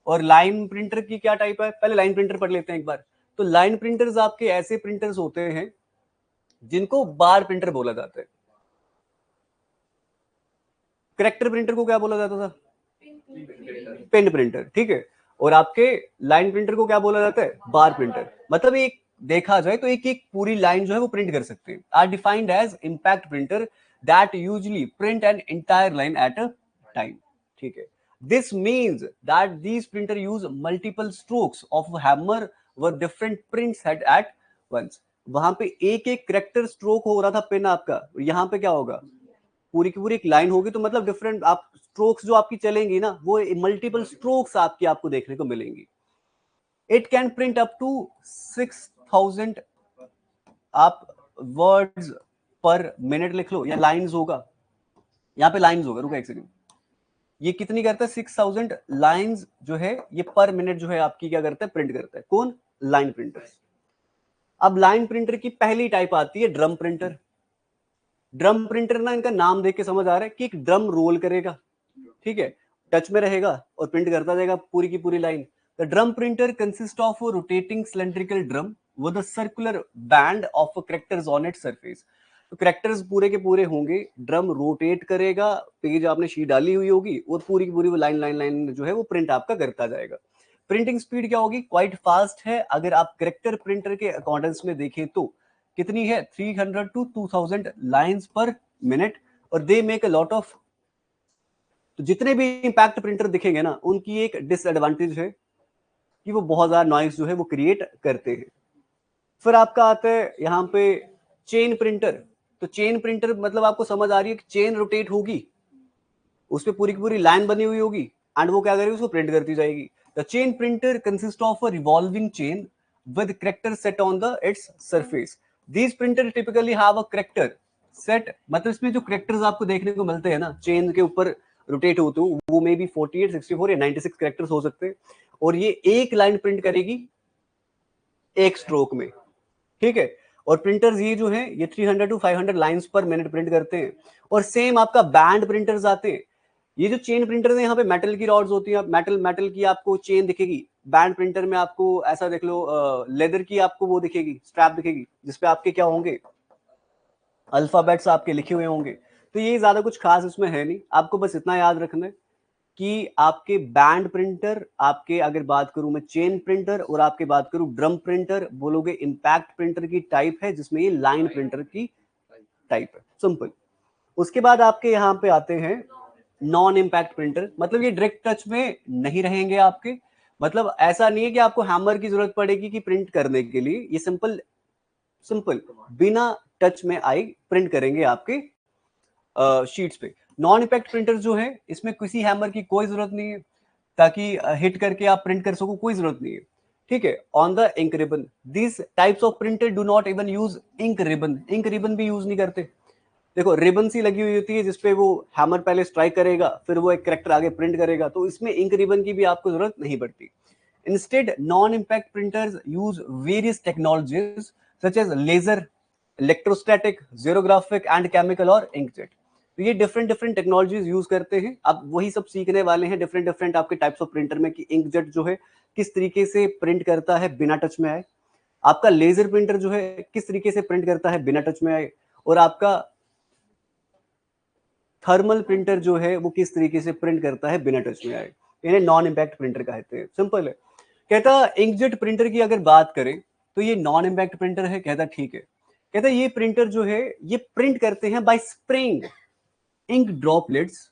A: और लाइन प्रिंटर की क्या टाइप है, पहले लाइन प्रिंटर पढ़ लेते हैं एक बार। तो लाइन प्रिंटर्स आपके ऐसे प्रिंटर्स होते हैं जिनको बार प्रिंटर बोला जाता है। करेक्टर प्रिंटर को क्या बोला जाता था? पेन प्रिंटर, ठीक है। और आपके लाइन प्रिंटर को क्या बोला जाता है? बार प्रिंटर। मतलब एक देखा जाए तो एक एक पूरी लाइन जो है वो प्रिंट कर सकते हैं। Are defined as impact printer that usually print an entire line at a time, ठीक है। This means that these printer use multiple strokes of hammer व डिफरेंट प्रिंट्स एट वंस। वहां पे एक एक करेक्टर स्ट्रोक हो रहा था पेन आपका, यहाँ पे क्या होगा? पूरी की पूरी एक लाइन होगी, तो मतलब डिफरेंट आप स्ट्रोक्स जो आपकी चलेंगी ना, वो मल्टीपल स्ट्रोक्स आपको देखने को मिलेंगी। It can print up to 6000 आप वर्ड्स पर मिनट लिख लो, या लाइंस होगा, यहाँ पे लाइंस होगा, रुको एक सेकंड। ये कितनी करता है? 6000 लाइंस जो है ये पर मिनट जो है आपकी क्या करता है? प्रिंट करता है। कौन? Line printer. अब लाइन प्रिंटर की पहली टाइप आती है ड्रम प्रिंटर। ड्रम प्रिंटर ना, इनका नाम देख के समझ आ रहा है कि एक ड्रम रोल करेगा, ठीक है, टच में रहेगा और प्रिंट करता जाएगा पूरी की पूरी line. The drum printer consist of rotating cylindrical drum with a circular band of characters on its surface. तो कैरेक्टर्स पूरे के पूरे होंगे, ड्रम रोटेट करेगा, पेज आपने शीट डाली हुई होगी और पूरी की पूरी वो लाइन लाइन लाइन जो है वो प्रिंट आपका करता जाएगा। प्रिंटिंग स्पीड क्या होगी? क्वाइट फास्ट है। अगर आप कैरेक्टर प्रिंटर के अकॉर्डेंस में देखें तो कितनी है? 300 टू 2000 लाइंस पर मिनट। और they make a lot of, तो जितने भी इंपैक्ट प्रिंटर दिखेंगे ना, उनकी एक डिसएडवांटेज है कि वो बहुत ज्यादा नॉइस जो है वो क्रिएट करते हैं। फिर आपका आता है यहाँ पे चेन प्रिंटर। तो चेन प्रिंटर मतलब आपको समझ आ रही है कि चेन रोटेट होगी, उसपे पूरी की पूरी लाइन बनी हुई होगी एंड वो क्या करेगी? उसको प्रिंट करती जाएगी। The chain printer consist of a revolving chain with character set on the its surface. These printer typically have a character set, मतलब इसमें जो करेक्टर्स आपको देखने को मिलते हैं ना चेन के ऊपर रोटेट होते हो, वो मे बी 48, 64 या 96 करेक्टर्स हो सकते हैं। और ये एक लाइन प्रिंट करेगी एक स्ट्रोक में, ठीक है। और प्रिंटर्स ये जो है ये 300 टू 500 लाइंस पर मिनट प्रिंट करते हैं। और सेम आपका बैंड प्रिंटर्स आते हैं। ये जो चेन प्रिंटर है यहाँ पे मेटल की रॉड्स होती है, मेटल मेटल की आपको चेन दिखेगी। बैंड प्रिंटर में आपको ऐसा देख लो लेदर की आपको वो दिखेगी, स्ट्रैप दिखेगी, जिसपे आपके क्या होंगे? अल्फाबेट्स आपके लिखे हुए होंगे। तो ये ज्यादा कुछ खास इसमें है नहीं, आपको बस इतना याद रखना है कि आपके बैंड प्रिंटर, आपके अगर बात करूं मैं चेन प्रिंटर और आपके बात करूं ड्रम प्रिंटर, बोलोगे इंपैक्ट प्रिंटर की टाइप है, जिसमें ये लाइन प्रिंटर की टाइप है। सिंपल। उसके बाद आपके यहाँ पे आते हैं नॉन इंपैक्ट प्रिंटर। मतलब ये डायरेक्ट टच में नहीं रहेंगे आपके, मतलब ऐसा नहीं है कि आपको हैमर की जरूरत पड़ेगी कि प्रिंट करने के लिए, ये सिंपल सिंपल बिना टच में आई प्रिंट करेंगे आपके शीट्स पे। नॉन इंपैक्ट प्रिंटर जो है इसमें किसी हैमर की कोई जरूरत नहीं है, ताकि हिट करके आप प्रिंट कर सको, कोई जरूरत नहीं है, ठीक है। On the ink ribbon, this types of printer do not even use ink ribbon. Ink ribbon भी यूज नहीं करते। देखो रिबन सी लगी हुई होती है जिसपे वो हैमर पहले स्ट्राइक करेगा, फिर वो एक कैरेक्टर आगे प्रिंट करेगा, तो इसमें इंक रिबन की भी आपको जरूरत नहीं पड़ती। Instead non impact printers use various technologies such as laser, electrostatic, xerographic and chemical और इंकजेट। तो ये डिफरेंट डिफरेंट टेक्नोलॉजीज यूज करते हैं। अब वही सब सीखने वाले हैं डिफरेंट डिफरेंट आपके टाइप्स ऑफ प्रिंटर में कि इंकजेट जो है किस तरीके से प्रिंट करता है बिना टच में आए, आपका लेजर प्रिंटर जो है किस तरीके से प्रिंट करता है बिना टच में आए, और आपका थर्मल प्रिंटर जो है वो किस तरीके से प्रिंट करता है बिना टच में आए। इन्हें नॉन इंपैक्ट प्रिंटर कहते हैं। सिंपल है। कहता इंकजेट प्रिंटर की अगर बात करें तो ये नॉन इंपैक्ट प्रिंटर है। कहता ठीक है। कहता ये प्रिंटर जो है ये प्रिंट करते हैं by spraying ink droplets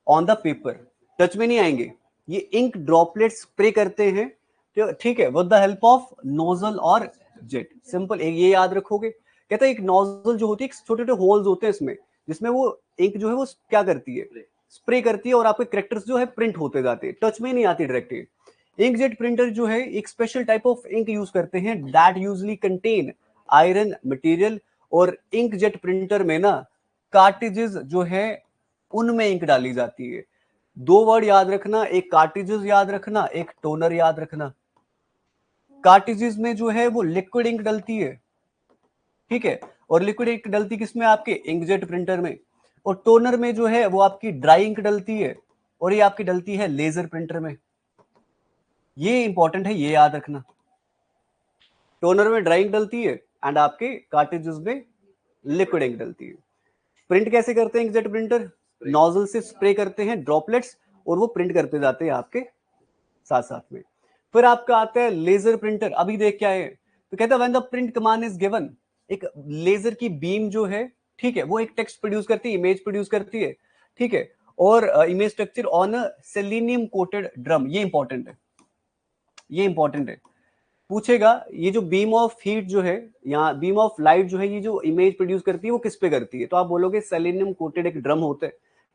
A: on the paper. Touch में नहीं आएंगे, ये इंक ड्रॉपलेट्स स्प्रे करते हैं, तो ठीक है, with the help of nozzle और जेट। सिंपल, एक ये याद रखोगे। कहता है एक नोजल जो होती है, छोटे छोटे होल्स होते हैं इसमें, जिसमें वो इंक जो है वो क्या करती है? स्प्रे करती है, और आपके कैरेक्टर्स जो है प्रिंट होते जाते हैं, टच में नहीं आती डायरेक्टली। इंकजेट प्रिंटर जो है एक special type of ink use करते हैं that usually contain iron material. और इंकजेट प्रिंटर में ना कार्टिजेस जो है उनमें इंक डाली जाती है। दो वर्ड याद रखना, एक कार्टिजेस याद रखना, एक टोनर याद रखना। कार्टिजेस में जो है वो लिक्विड इंक डलती है, ठीक है, और लिक्विड इंक डलती किसमें? आपके इंकजेट प्रिंटर में। और टोनर में जो है वो आपकी ड्राई इंक डलती है, और ये आपकी डलती है लेजर प्रिंटर में। ये इंपॉर्टेंट है, ये याद रखना। टोनर में ड्राई इंक डलती है एंड आपके कार्ट्रिजेस में लिक्विड इंक डलती है। प्रिंट कैसे करते हैं इंकजेट प्रिंटर? नोजल से स्प्रे करते हैं ड्रॉपलेट्स और वो प्रिंट करते जाते हैं आपके साथ साथ में। फिर आपका आता है लेजर प्रिंटर। अभी देख क्या है, तो कहता है when the print command is given, एक लेजर की बीम जो है, ठीक है, वो एक टेक्स्ट प्रोड्यूस करती है, इमेज प्रोड्यूस करती है, ठीक है, और image structure on a selenium coated drum. ये इंपॉर्टेंट है, ये इंपॉर्टेंट है, पूछेगा ये जो बीम ऑफ हीट जो है, यहाँ बीम ऑफ लाइट जो है, ये जो इमेज प्रोड्यूस करती है वो किस पे करती है? तो आप बोलोगे सेलेनियम कोटेड एक ड्रम होता है,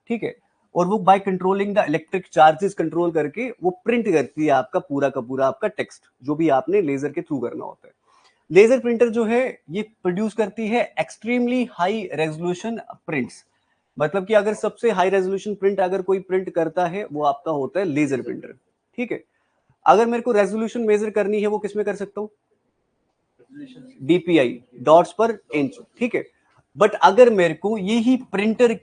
A: ठीक है, और वो by controlling the electric charges control करके वो प्रिंट करती है आपका पूरा का पूरा आपका टेक्स्ट जो भी आपने लेजर के थ्रू करना होता है। लेजर प्रिंटर जो है ये प्रोड्यूस करती है एक्सट्रीमली हाई रेजोल्यूशन प्रिंट्स, मतलब कि अगर सबसे हाई रेजोल्यूशन प्रिंट अगर कोई प्रिंट करता है वो आपका होता है लेजर प्रिंटर, ठीक है। अगर मेरे को रेजोल्यूशन मेजर करनी है वो किसमें कर सकता हूं? डीपीआई, डॉट्स पर इंच, ठीक है। बट अगर मेरे को यही प्रिंटर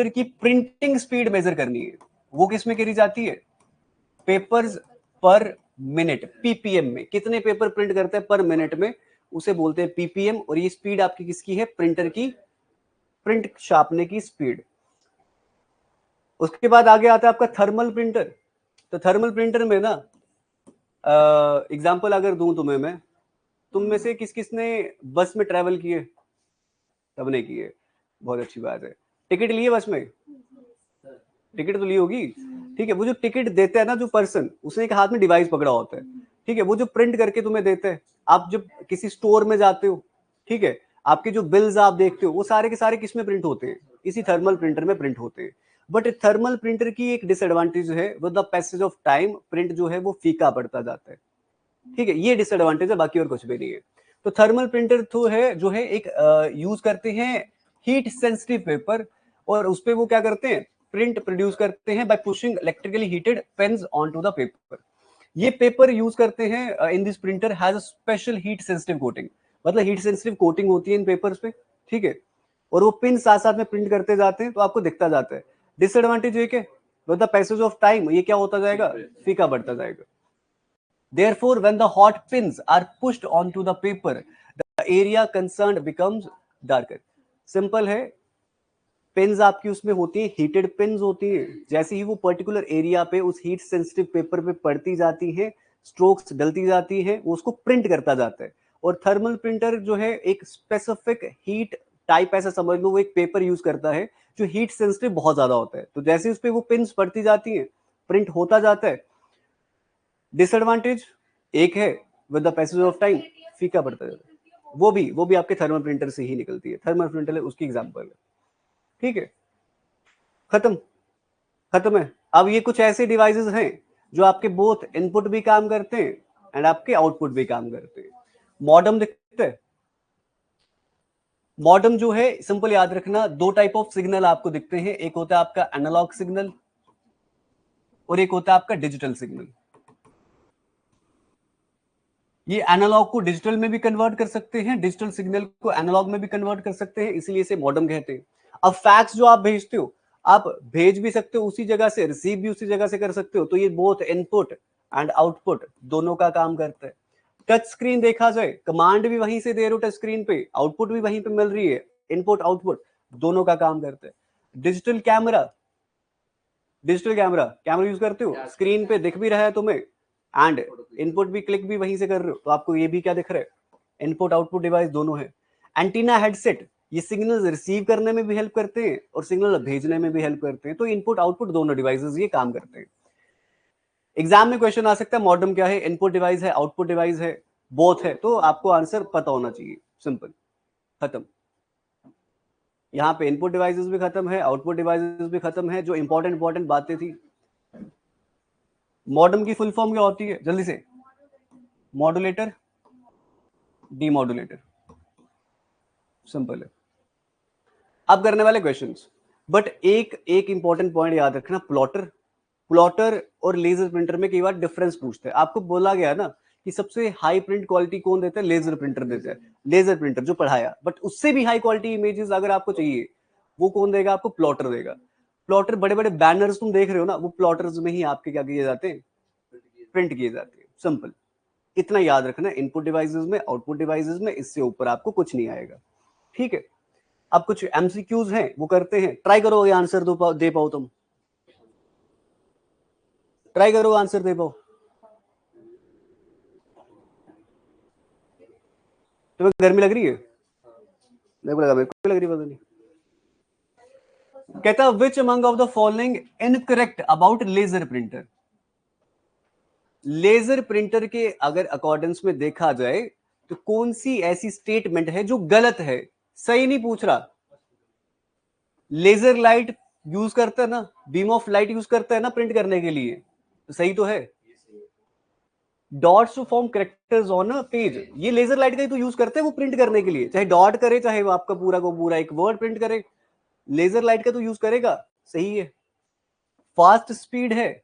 A: की प्रिंटिंग स्पीड मेजर करनी है, वो किसमें करी जाती है? पेपर्स पर मिनट, पीपीएम में। कितने पेपर प्रिंट करते हैं पर मिनट में, उसे बोलते हैं पीपीएम। और ये स्पीड आपकी किसकी है? प्रिंटर की, प्रिंट छापने की स्पीड। उसके बाद आगे आता है आपका थर्मल प्रिंटर। तो थर्मल प्रिंटर में ना एग्जाम्पल अगर दूं तुम्हें मैं, तुम में से किस किस ने बस में ट्रेवल किए? सबने किए, बहुत अच्छी बात है। टिकट लिए बस में? टिकट तो ली होगी, ठीक है। वो जो टिकट देता है ना जो पर्सन, उसने एक हाथ में डिवाइस पकड़ा होता है, ठीक है, वो जो प्रिंट करके तुम्हें देते हैं। आप जब किसी स्टोर में जाते हो, ठीक है, आपके जो बिल्स आप देखते हो वो सारे के सारे किस में प्रिंट होते हैं? इसी थर्मल प्रिंटर में प्रिंट होते हैं। बट थर्मल प्रिंटर की एक डिसएडवांटेज है, with the passage of time print जो है वो फीका पड़ता जाता है, ठीक है, ये डिसएडवांटेज है, बाकी और कुछ भी नहीं है। तो थर्मल प्रिंटर तो है जो है एक यूज करते हैं हीट सेंसिटिव पेपर, और उस पे वो क्या करते हैं? प्रिंट प्रोड्यूस करते हैं by pushing electrically heated pens onto the paper. ये पेपर यूज करते हैं in this printer has a special heat sensitive coating, मतलब हीट सेंसिटिव कोटिंग होती है इन पेपर्स पे, ठीक है, और वो पिन साथ साथ में प्रिंट करते जाते हैं तो आपको दिखता जाता है। डिसएडवांटेज ये क्या? With the passage of time ये क्या होता जाएगा? फीका बढ़ता जाएगा। Therefore, when the hot pins are pushed onto the paper, the area concerned becomes darker. Simple है, पिन्स आपकी उसमें होती है, हीटेड पिन्स होती है, जैसे ही वो पर्टिकुलर एरिया पे उस हीट सेंसिटिव पेपर पे पड़ती जाती है, स्ट्रोक्स डलती जाती है, वो उसको प्रिंट करता जाता है। और थर्मल प्रिंटर जो है एक स्पेसिफिक हीट टाइप, ऐसा समझ लो, वो एक पेपर यूज करता है जो हीट सेंसिटिव बहुत ज्यादा होता है, तो जैसे उस पर वो पिन्स पड़ती जाती है, प्रिंट होता जाता है। डिसएडवांटेज एक है, with the passage of time फीका पड़ता जाता है। वो भी आपके थर्मल प्रिंटर से ही निकलती है। थर्मल प्रिंटर है उसकी एग्जांपल है, ठीक है। खत्म, खत्म है। अब ये कुछ ऐसे डिवाइसेस हैं जो आपके बोथ इनपुट भी काम करते हैं एंड आपके आउटपुट भी काम करते हैं। मॉडम दिखते हैं। मॉडम जो है सिंपल याद रखना, दो टाइप ऑफ सिग्नल आपको दिखते हैं, एक होता है आपका एनालॉग सिग्नल और एक होता है आपका डिजिटल सिग्नल। ये एनालॉग को डिजिटल में भी कन्वर्ट कर सकते हैं, डिजिटल सिग्नल को एनालॉग में भी कन्वर्ट कर सकते हैं, इसीलिए इसे मॉडम कहते हैं। अब फैक्स जो आप भेजते हो, आप भेज भी सकते हो उसी जगह से, रिसीव भी उसी जगह से कर सकते हो, तो ये बोथ इनपुट एंड आउटपुट दोनों का काम करता है। टच स्क्रीन देखा जाए, कमांड भी वहीं से दे रहे हो टच स्क्रीन पे, आउटपुट भी वहीं पे मिल रही है, इनपुट आउटपुट दोनों का काम करता है। डिजिटल कैमरा, कैमरा यूज करते हो, स्क्रीन पे दिख भी रहा है तुम्हें एंड इनपुट भी क्लिक भी वहीं से कर रहे हो, तो आपको ये भी क्या दिख रहा है? इनपुट आउटपुट डिवाइस दोनों है। एंटीना हेडसेट, ये सिग्नल रिसीव करने में भी हेल्प करते हैं और सिग्नल भेजने में भी हेल्प करते हैं, तो इनपुट आउटपुट दोनों डिवाइसेस ये काम करते हैं। एग्जाम में क्वेश्चन आ सकता है मॉडम क्या है, इनपुट डिवाइस है, आउटपुट डिवाइस है, बोथ है, तो आपको आंसर पता होना चाहिए। सिंपल, खत्म। यहाँ पे इनपुट डिवाइसेस भी खत्म है, आउटपुट डिवाइसेस भी खत्म है। जो इंपॉर्टेंट बातें थी, मॉडम की फुल फॉर्म क्या होती है जल्दी से? मॉड्यूलेटर, डीमॉड्यूलेटर, सिंपल है। अब करने वाले क्वेश्चंस, बट एक इंपॉर्टेंट पॉइंट याद रखना, प्लॉटर और लेजर प्रिंटर में कई बार डिफरेंस पूछते हैं। आपको बोला गया ना कि सबसे हाई प्रिंट क्वालिटी कौन देता है? लेजर प्रिंटर देता है, लेजर प्रिंटर जो पढ़ाया। बट उससे भी हाई क्वालिटी इमेजेस अगर आपको चाहिए, वो कौन देगा? आपको प्लॉटर देगा। प्लॉटर, बड़े बड़े बैनर्स तुम देख रहे हो ना, वो प्लॉटर्स में ही आपके क्या किए जाते हैं? प्रिंट किए जाते हैं, सिंपल। इतना याद रखना, इनपुट डिवाइसेस में, आउटपुट डिवाइसेस में, इससे ऊपर आपको कुछ नहीं आएगा, ठीक है। अब कुछ एमसीक्यूज हैं वो करते हैं, ट्राई करो ये आंसर दे पाओ, तुम ट्राई करो आंसर दे पाओ। तुम्हें गर्मी लग रही है? मेरे को लगा मेरे को लग रही, पता नहीं। कहता which among of the following incorrect about laser printer. Laser printer के अगर अकॉर्डेंस में देखा जाए तो कौन सी ऐसी स्टेटमेंट है जो गलत है? सही नहीं पूछ रहा, लेजर लाइट यूज करता है ना, बीम ऑफ लाइट यूज करता है ना प्रिंट करने के लिए, तो सही तो है। Dots to form characters on a page, ये लेजर लाइट का ही तो यूज करते हैं वो प्रिंट करने के लिए, चाहे डॉट करे चाहे वो आपका पूरा को पूरा एक वर्ड प्रिंट करे, लेजर लाइट का तो यूज करेगा, सही है। फास्ट स्पीड है,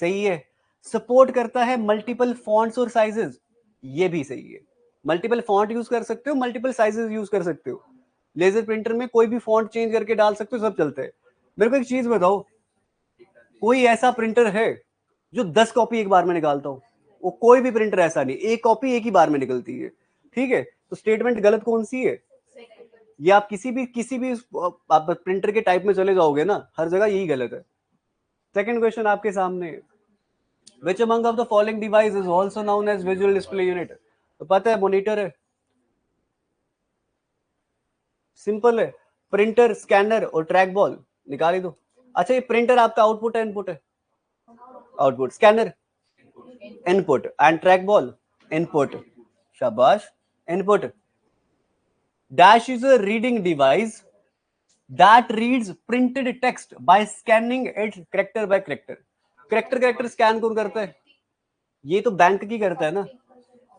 A: सही है। सपोर्ट करता है मल्टीपल फॉन्ट्स और साइजेस, ये भी सही है। मल्टीपल फॉन्ट यूज कर सकते हो, मल्टीपल साइजेस यूज कर सकते हो, लेजर प्रिंटर में कोई भी फॉन्ट चेंज करके डाल सकते हो, सब चलता है। मेरे को एक चीज बताओ, कोई ऐसा प्रिंटर है जो 10 कॉपी एक बार में निकालता हो? वो कोई भी प्रिंटर ऐसा नहीं, एक कॉपी एक ही बार में निकलती है, ठीक है। तो स्टेटमेंट गलत कौन सी है? ये आप किसी भी आप प्रिंटर के टाइप में चले जाओगे ना, हर जगह यही गलत है। सेकंड क्वेश्चन आपके सामने, which among of the following device is also known as visual display unit? तो पता है मॉनिटर है, सिंपल है। प्रिंटर, स्कैनर और ट्रैक बॉल निकाल ही दो। अच्छा, ये प्रिंटर आपका आउटपुट है इनपुट है? Output. Scanner input and track ball input, शाबाश, input. Dash is a reading device that reads printed text by scanning it character by character। Character scan कौन करता है? ये तो बैंक की करता है ना,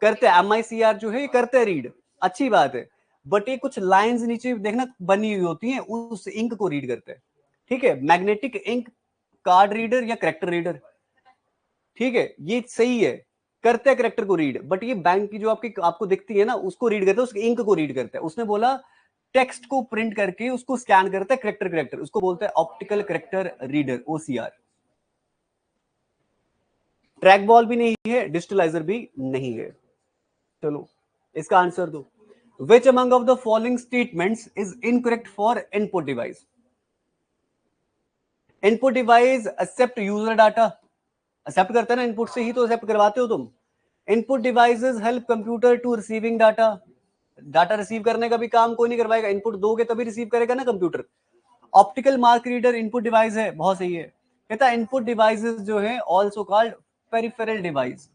A: करते हैं। MICR जो है ये करते हैं रीड, अच्छी बात है, बट ये कुछ लाइंस नीचे देखना बनी हुई होती हैं, उस इंक को रीड करते हैं, ठीक है। मैग्नेटिक इंक, कार्ड रीडर या कैरेक्टर रीडर, ठीक है, ये सही है, करते हैं कैरेक्टर को रीड, बट ये बैंक की जो आपको दिखती है ना उसको रीड करते हैं, उसके इंक को रीड करते हैं। उसने बोला टेक्स्ट को प्रिंट करके उसको स्कैन करता है कैरेक्टर, उसको बोलते हैं optical character reader, OCR। Track ball भी नहीं है, डिजिटलाइजर भी नहीं है। चलो इसका आंसर दो। Which among of the following statements is incorrect for input device? Input device accept user data, accept करता है ना, इनपुट से ही तो एक्सेप्ट करवाते हो तुम। Input devices help computer to receiving data, data receive करने का भी काम कोई नहीं करवाएगा, इनपुट दोगे तभी रिसीव करेगा ना computer. Optical mark reader input device है, बहुत सही है। कहता है इनपुट डिवाइसेस जो है also called peripheral device.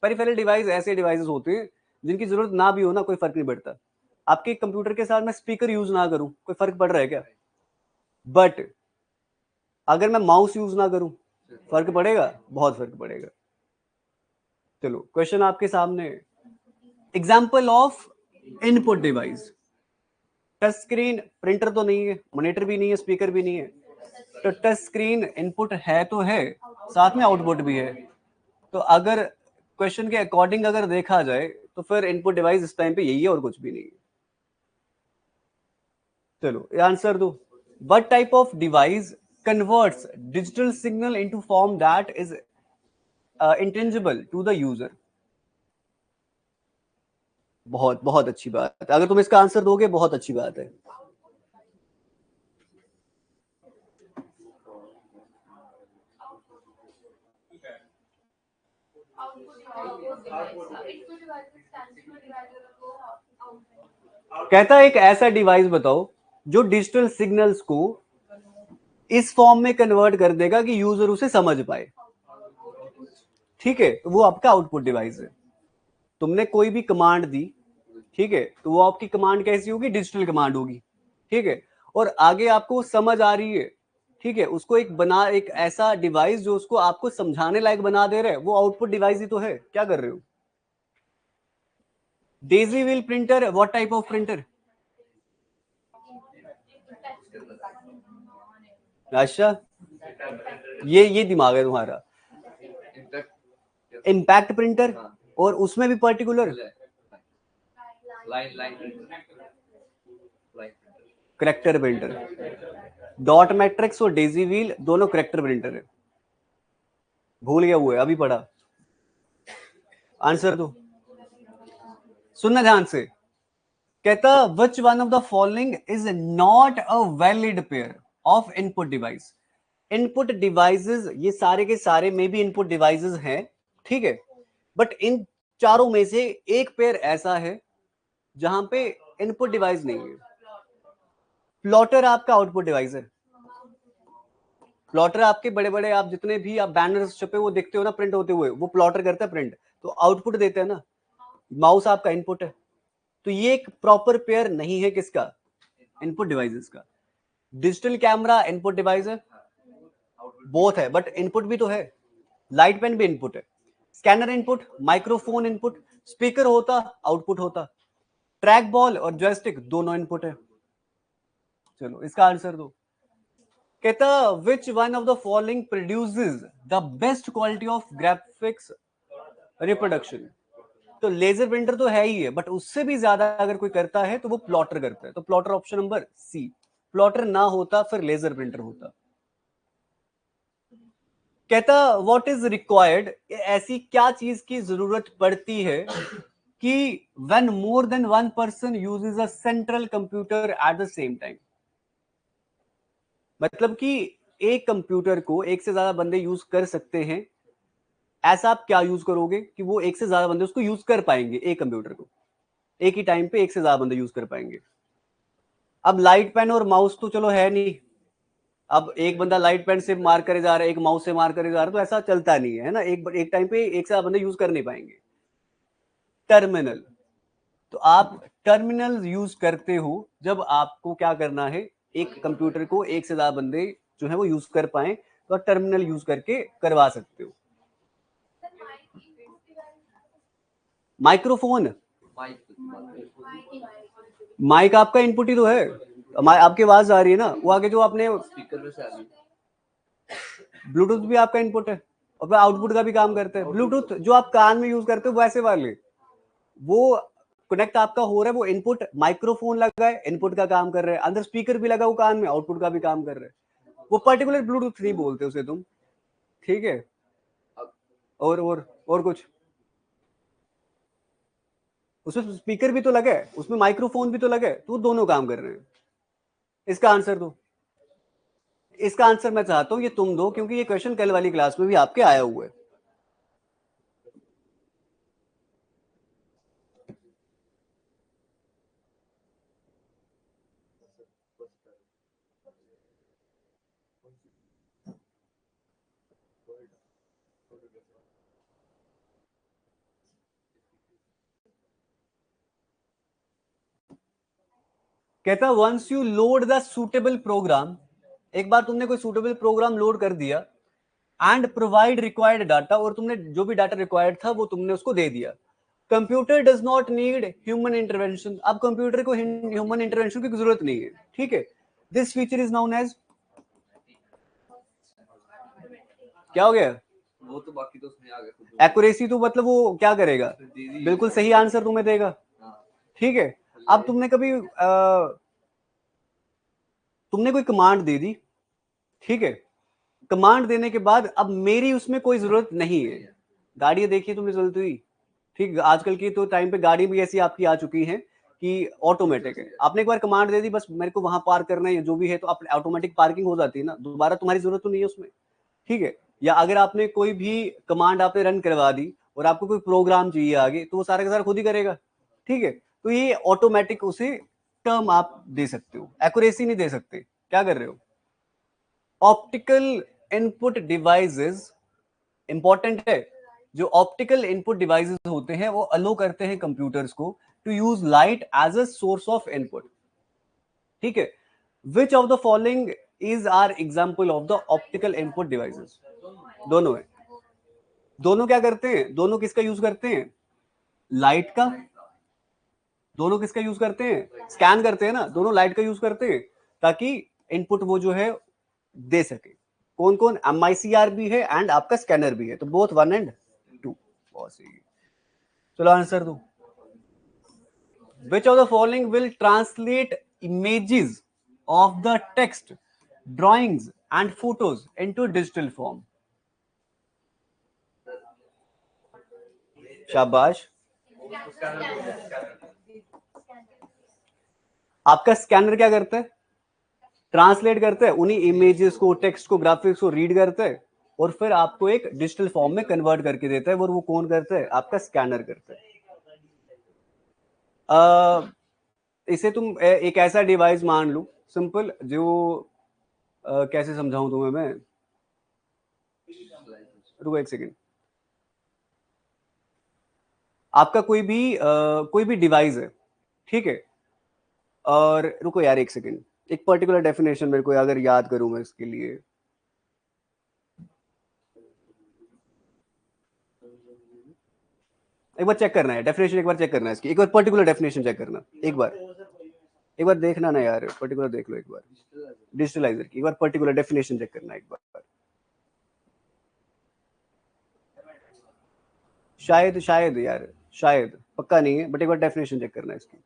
A: Peripheral device ऐसे डिवाइसेस होते हैं जिनकी जरूरत ना भी हो ना, कोई फर्क नहीं पड़ता। आपके कंप्यूटर के साथ मैं स्पीकर यूज ना करूं, कोई फर्क पड़ रहा है क्या? बट अगर मैं माउस यूज ना करूं, फर्क पड़ेगा, बहुत फर्क पड़ेगा। चलो क्वेश्चन आपके सामने, example of input device. Touch screen, printer तो नहीं है, मॉनिटर भी नहीं है, स्पीकर भी नहीं है, तो टच स्क्रीन इनपुट है तो है, साथ में आउटपुट भी है। तो अगर क्वेश्चन के अकॉर्डिंग अगर देखा जाए तो फिर इनपुट डिवाइस इस टाइम पे यही है और कुछ भी नहीं है। चलो ये आंसर दो। What type of device converts digital signal into form that is intangible to the user? बहुत बहुत अच्छी बात है, अगर तुम इसका आंसर दोगे बहुत अच्छी बात है। कहता है एक ऐसा डिवाइस बताओ जो डिजिटल सिग्नल्स को इस फॉर्म में कन्वर्ट कर देगा कि यूजर उसे समझ पाए, ठीक है। तो वो आपका आउटपुट डिवाइस है। तुमने कोई भी कमांड दी, ठीक है, तो वो आपकी कमांड कैसी होगी? डिजिटल कमांड होगी, ठीक है। और आगे आपको समझ आ रही है, ठीक है, उसको एक ऐसा डिवाइस जो उसको आपको समझाने लायक बना दे रहा है, वो आउटपुट डिवाइस ही तो है। क्या कर रहे हो? Daisy wheel printer, what type of printer? अच्छा, ये दिमाग है तुम्हारा। इम्पैक्ट प्रिंटर, और उसमें भी particular character printer. Dot matrix और डेजी व्हील दोनों करेक्टर प्रिंटर है। भूल गया हुआ है, अभी पढ़ा। आंसर दो, सुनना ध्यान से। कहता which one of the following is not a valid pair of input device. Input devices ये सारे के सारे में भी इनपुट डिवाइसेस हैं, ठीक है, बट इन चारों में से एक पेयर ऐसा है जहां पे इनपुट डिवाइस नहीं है। प्लॉटर आपका आउटपुट डिवाइस है। प्लॉटर आपके बड़े बड़े आप जितने भी आप बैनर्स छपे वो देखते हो ना प्रिंट होते हुए, वो प्लॉटर करता है प्रिंट, तो आउटपुट देते हैं ना। माउस आपका इनपुट है। तो ये एक प्रॉपर पेयर नहीं है किसका, इनपुट डिवाइसेस का। डिजिटल कैमरा इनपुट डिवाइस है, बोथ है, बट इनपुट भी तो है। लाइट पेन भी इनपुट है। Scanner input, microphone input, speaker होता आउटपुट होता। ट्रैक बॉल और जॉयस्टिक दोनों इनपुट है। चलो इसका आंसर दो। कहता which one of the following produces the best quality of graphics reproduction. तो लेजर प्रिंटर तो है ही है, बट उससे भी ज्यादा अगर कोई करता है तो वो प्लॉटर करता है। तो plotter option number C. Plotter ना होता फिर लेजर प्रिंटर होता। कहता व्हाट इज रिक्वायर्ड, ऐसी क्या चीज की जरूरत पड़ती है कि when more than one person uses a central computer at the same time. मतलब कि एक कंप्यूटर को एक से ज्यादा बंदे यूज कर सकते हैं, ऐसा आप क्या यूज करोगे कि वो एक से ज्यादा बंदे उसको यूज कर पाएंगे, एक कंप्यूटर को एक ही टाइम पे एक से ज्यादा बंदे यूज कर पाएंगे। अब लाइट पेन और माउस तो चलो है नहीं, अब एक बंदा लाइट पेन से मार करे जा रहा है, एक माउस से मार करे जा रहा है, तो ऐसा चलता नहीं है ना, एक टाइम पे एक से ज्यादा बंदे यूज कर नहीं पाएंगे। टर्मिनल, तो आप टर्मिनल यूज करते हो जब आपको क्या करना है, एक कंप्यूटर को एक से ज्यादा बंदे जो है वो यूज कर पाए, तो आप टर्मिनल यूज करके करवा सकते हो। माइक्रोफोन, माइक आपका इनपुट ही तो है। आपकी आवाज आ रही है ना, वो आगे जो आपने स्पीकर में से आ रही है। ब्लूटूथ भी आपका इनपुट है और आउटपुट का भी काम करता है। ब्लूटूथ जो आप कान में यूज करते हो वैसे वाले, वो कनेक्ट आपका हो रहा है, वो इनपुट। माइक्रोफोन लगा है, इनपुट का काम कर रहा है। अंदर स्पीकर भी लगा वो कान में, आउटपुट का भी काम कर रहा है। वो पर्टिकुलर ब्लूटूथ नहीं बोलते उसे तुम, ठीक है। और कुछ उसमें स्पीकर भी तो लगा है, उसमें माइक्रोफोन भी तो लगा है, तो वो दोनों काम कर रहे हैं। इसका आंसर दो। इसका आंसर मैं चाहता हूं ये तुम दो, क्योंकि ये क्वेश्चन कल वाली क्लास में भी आपके आया हुआ है। कहता once you load the suitable program, एक बार तुमने कोई सुटेबल प्रोग्राम लोड कर दिया, एंड प्रोवाइड रिक्वायर्ड डाटा, और तुमने जो भी डाटा रिक्वायर्ड था वो तुमने उसको दे दिया। Computer does not need human intervention. अब कंप्यूटर को ह्यूमन इंटरवेंशन की जरूरत नहीं है, ठीक है। This feature is known as, क्या हो गया, वो तो बाकी तो उसमें आ गया। एक्यूरेसी तो मतलब वो क्या करेगा, बिल्कुल सही आंसर तुम्हें देगा, ठीक है। अब तुमने कभी तुमने कोई कमांड दे दी, ठीक है। कमांड देने के बाद अब मेरी उसमें कोई जरूरत नहीं है। गाड़ियां देखी तुमने चलती हुई, ठीक। आजकल की तो टाइम पे गाड़ी भी ऐसी आपकी आ चुकी है कि ऑटोमेटिक है। आपने एक बार कमांड दे दी, बस मेरे को वहां पार्क करना है जो भी है, तो ऑटोमेटिक पार्किंग हो जाती है ना, दोबारा तुम्हारी जरूरत तो नहीं है उसमें, ठीक है। या अगर आपने कोई भी कमांड आपने रन करवा दी और आपको कोई प्रोग्राम चाहिए आगे, तो वो सारा का सारा खुद ही करेगा, ठीक है। तो ये ऑटोमेटिक उसे टर्म आप दे सकते हो, एक्यूरेसी नहीं दे सकते। क्या कर रहे हो। ऑप्टिकल इनपुट डिवाइसेस इंपॉर्टेंट है। जो ऑप्टिकल इनपुट डिवाइसेस होते हैं वो अलो करते हैं कंप्यूटर्स को to use light as a source of input, ठीक है। Which of the following is are example of the optical input devices. दोनों है। दोनों क्या करते हैं, दोनों किसका यूज करते हैं, लाइट का। दोनों किसका यूज करते हैं, स्कैन करते हैं ना, दोनों लाइट का यूज करते हैं ताकि इनपुट वो जो है दे सके। कौन कौन, MICR भी है एंड आपका स्कैनर भी है, तो बोथ 1 and 2। बहुत सही। चलो आंसर दो। Which of the following will translate images of the text, drawings and photos into digital form? शाबाश। आपका स्कैनर क्या करता है? ट्रांसलेट करता है उन्हीं इमेजेस को, टेक्स्ट को, ग्राफिक्स को रीड करता है और फिर आपको एक डिजिटल फॉर्म में कन्वर्ट करके देता है। वो कौन करता है? आपका स्कैनर करता है। इसे तुम एक ऐसा डिवाइस मान लो सिंपल, जो कैसे समझाऊं तुम्हें मैं, रुको एक सेकेंड। आपका कोई भी डिवाइस है, ठीक है, और रुको यार एक सेकेंड, एक पर्टिकुलर डेफिनेशन मेरे को अगर याद करूं मैं इसके लिए। एक बार चेक करना है डेफिनेशन, एक बार चेक करना है इसकी, एक बार पर्टिकुलर डेफिनेशन चेक करना, एक बार देखना ना यार, पर्टिकुलर देख लो एक बार, डिजिटलाइजर की एक बार पर्टिकुलर डेफिनेशन चेक करना एक बार। शायद यार, शायद पक्का नहीं है, बट एक बार डेफिनेशन चेक करना है इसकी।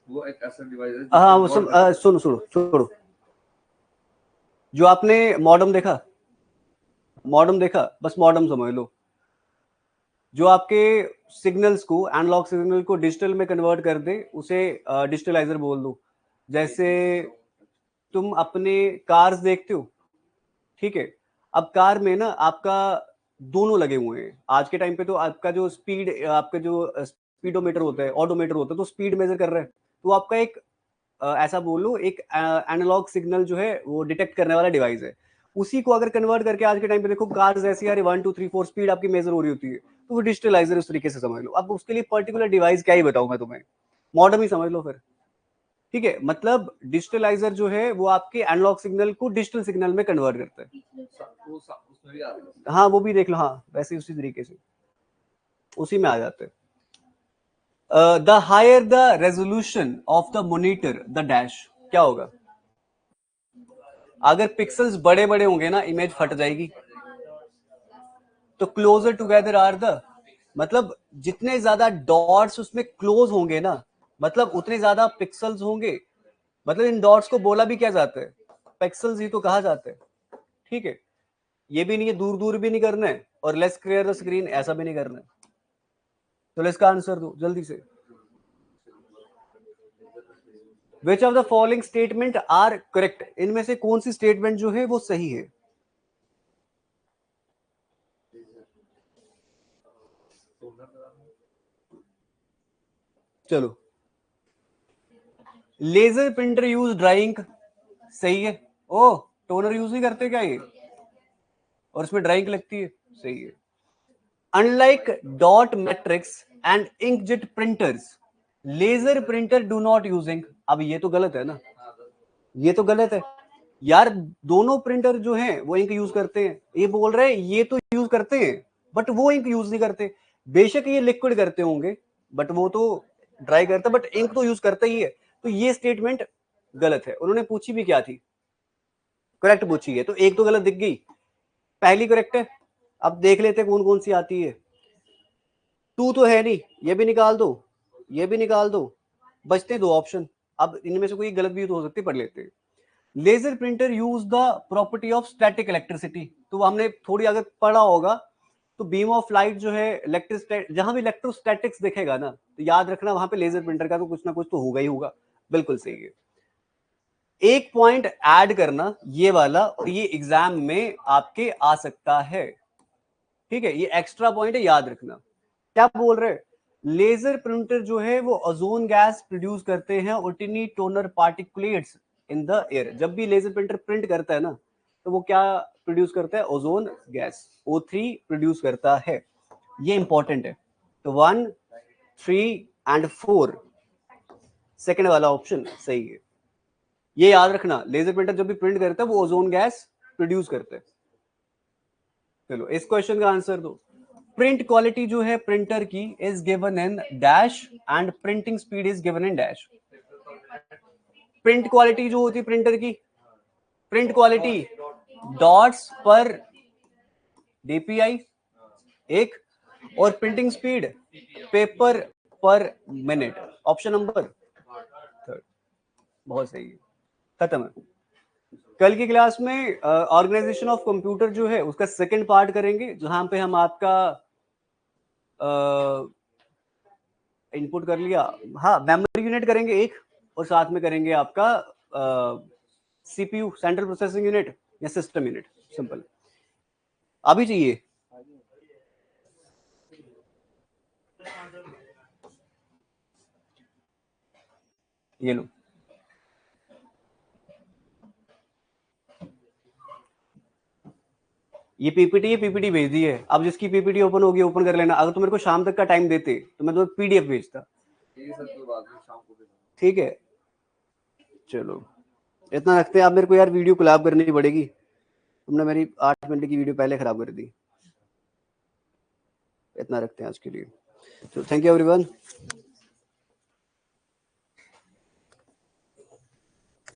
B: वो एक ऐसा डिवाइस है,
A: हाँ वो सुनो सुनो सुनो, जो आपने मॉडम देखा, बस मॉडम समझ लो, जो आपके सिग्नल्स को, एनालॉग सिग्नल को डिजिटल में कन्वर्ट कर दे, उसे डिजिटलाइजर बोल दो। जैसे तुम अपने कार्स देखते हो, ठीक है, अब कार में ना आपका दोनों लगे हुए हैं। आज के टाइम पे तो आपका जो स्पीडोमीटर होता है, ऑडोमीटर होता है, तो स्पीड मेजर कर रहा है, तो आपका एक ऐसा बोल लो, एक एनालॉग सिग्नल जो है वो डिटेक्ट करने वाला डिवाइस है। उसी को अगर कन्वर्ट करके आज के टाइम पे देखो, कार्स ऐसी आ रही 1 2 3 4 स्पीड आपकी मेजर हो रही होती है, तो वो डिजिटलाइजर उस तरीके से समझ लो। अब उसके लिए पर्टिकुलर डिवाइस क्या ही बताऊं मैं तुम्हें, मॉडर्न ही समझ लो फिर, ठीक है। मतलब डिजिटलाइजर जो है वो आपके एनालॉग सिग्नल को डिजिटल सिग्नल में कन्वर्ट करता है। हाँ वो भी देख लो, हाँ वैसे उसी तरीके से उसी में आ जाते हैं। The higher the resolution of the monitor the dash, क्या होगा? अगर पिक्सल्स बड़े बड़े होंगे ना, इमेज फट जाएगी। तो क्लोजर टुगेदर आर द, मतलब जितने ज्यादा डॉट्स उसमें क्लोज होंगे ना, मतलब उतने ज्यादा पिक्सल्स होंगे। मतलब इन डॉट्स को बोला भी क्या जाता है? पिक्सल्स ही तो कहा जाता है, ठीक है। ये भी नहीं है, दूर दूर भी नहीं करना है, और लेस क्लियर द स्क्रीन ऐसा भी नहीं करना है। तो इसका आंसर दो जल्दी से। Which of the following statement are correct, इनमें से कौन सी स्टेटमेंट जो है वो सही है? चलो, लेजर प्रिंटर यूज ड्राइंग, सही है। ओ, टोनर यूज नहीं करते क्या ये, और इसमें ड्राइंग लगती है, सही है। Unlike dot matrix and inkjet printers, laser printer do not use ink. अब ये तो गलत है ना, ये तो गलत है यार। दोनों प्रिंटर जो हैं वो इंक यूज करते हैं, ये बोल रहे हैं ये तो यूज करते हैं बट वो इंक यूज नहीं करते। बेशक ये लिक्विड करते होंगे, बट वो तो ड्राई करता, बट इंक तो यूज करता ही है। तो ये स्टेटमेंट गलत है। उन्होंने पूछी भी क्या थी? करेक्ट पूछी है, तो एक तो गलत दिख गई, पहली करेक्ट है। अब देख लेते कौन कौन सी आती है। टू तो है नहीं, ये भी निकाल दो, ये भी निकाल दो, बचते दो ऑप्शन। अब इनमें से कोई गलत भी तो हो सकती है, पढ़ लेते हैं। Laser printer use the property of static electricity, तो हमने थोड़ी अगर पढ़ा होगा, तो बीम ऑफ लाइट जो है इलेक्ट्रिक, जहां भी इलेक्ट्रोस्टैटिक्स दिखेगा ना, तो याद रखना वहां पे लेजर प्रिंटर का तो कुछ ना कुछ तो होगा ही होगा। बिल्कुल सही है। एक पॉइंट ऐड करना ये वाला, और ये एग्जाम में आपके आ सकता है, ठीक है, ये एक्स्ट्रा पॉइंट है, याद रखना। क्या बोल रहे हैं? लेजर प्रिंटर जो है वो ओजोन गैस प्रोड्यूस करते हैं, or tiny toner particulates in the air. जब भी लेजर प्रिंटर प्रिंट करता है ना, तो वो क्या प्रोड्यूस करता है? ओजोन गैस, O3 प्रोड्यूस करता है। ये इंपॉर्टेंट है। तो 1 3 एंड 4 सेकेंड वाला ऑप्शन सही है। ये याद रखना, लेजर प्रिंटर जब भी प्रिंट करता है वो ओजोन गैस प्रोड्यूस करता है। चलो इस क्वेश्चन का आंसर दो। प्रिंट क्वालिटी जो है प्रिंटर की is given in dash and printing speed is given in dash. Print quality जो होती है प्रिंटर की, प्रिंट क्वालिटी डॉट्स पर डीपीआई एक, और प्रिंटिंग स्पीड पेपर पर मिनट। ऑप्शन नंबर थर्ड, बहुत सही है, खत्म है। कल की क्लास में ऑर्गेनाइजेशन ऑफ कंप्यूटर जो है उसका सेकंड पार्ट करेंगे, जहां पे हम आपका इनपुट कर लिया, हाँ मेमोरी यूनिट करेंगे एक, और साथ में करेंगे आपका सीपीयू सेंट्रल प्रोसेसिंग यूनिट या सिस्टम यूनिट, सिंपल। अभी चाहिए ये लो, ये पीपीटी भेज दी है। अब जिसकी पीपीटी ओपन होगी ओपन कर लेना। अगर तुम मेरे को शाम तक का टाइम देते तो मैं तुम्हें पीडीएफ भेजता।
B: ये सब तो बाद में शाम को भेजना।
A: ठीक है, चलो इतना रखते हैं। आप मेरे को यार वीडियो कोलैब करनी पड़ेगी, तुमने मेरी 8 मिनट की वीडियो पहले खराब कर दी। इतना रखते हैं आज के लिए। तो थैंक यू एवरीवन।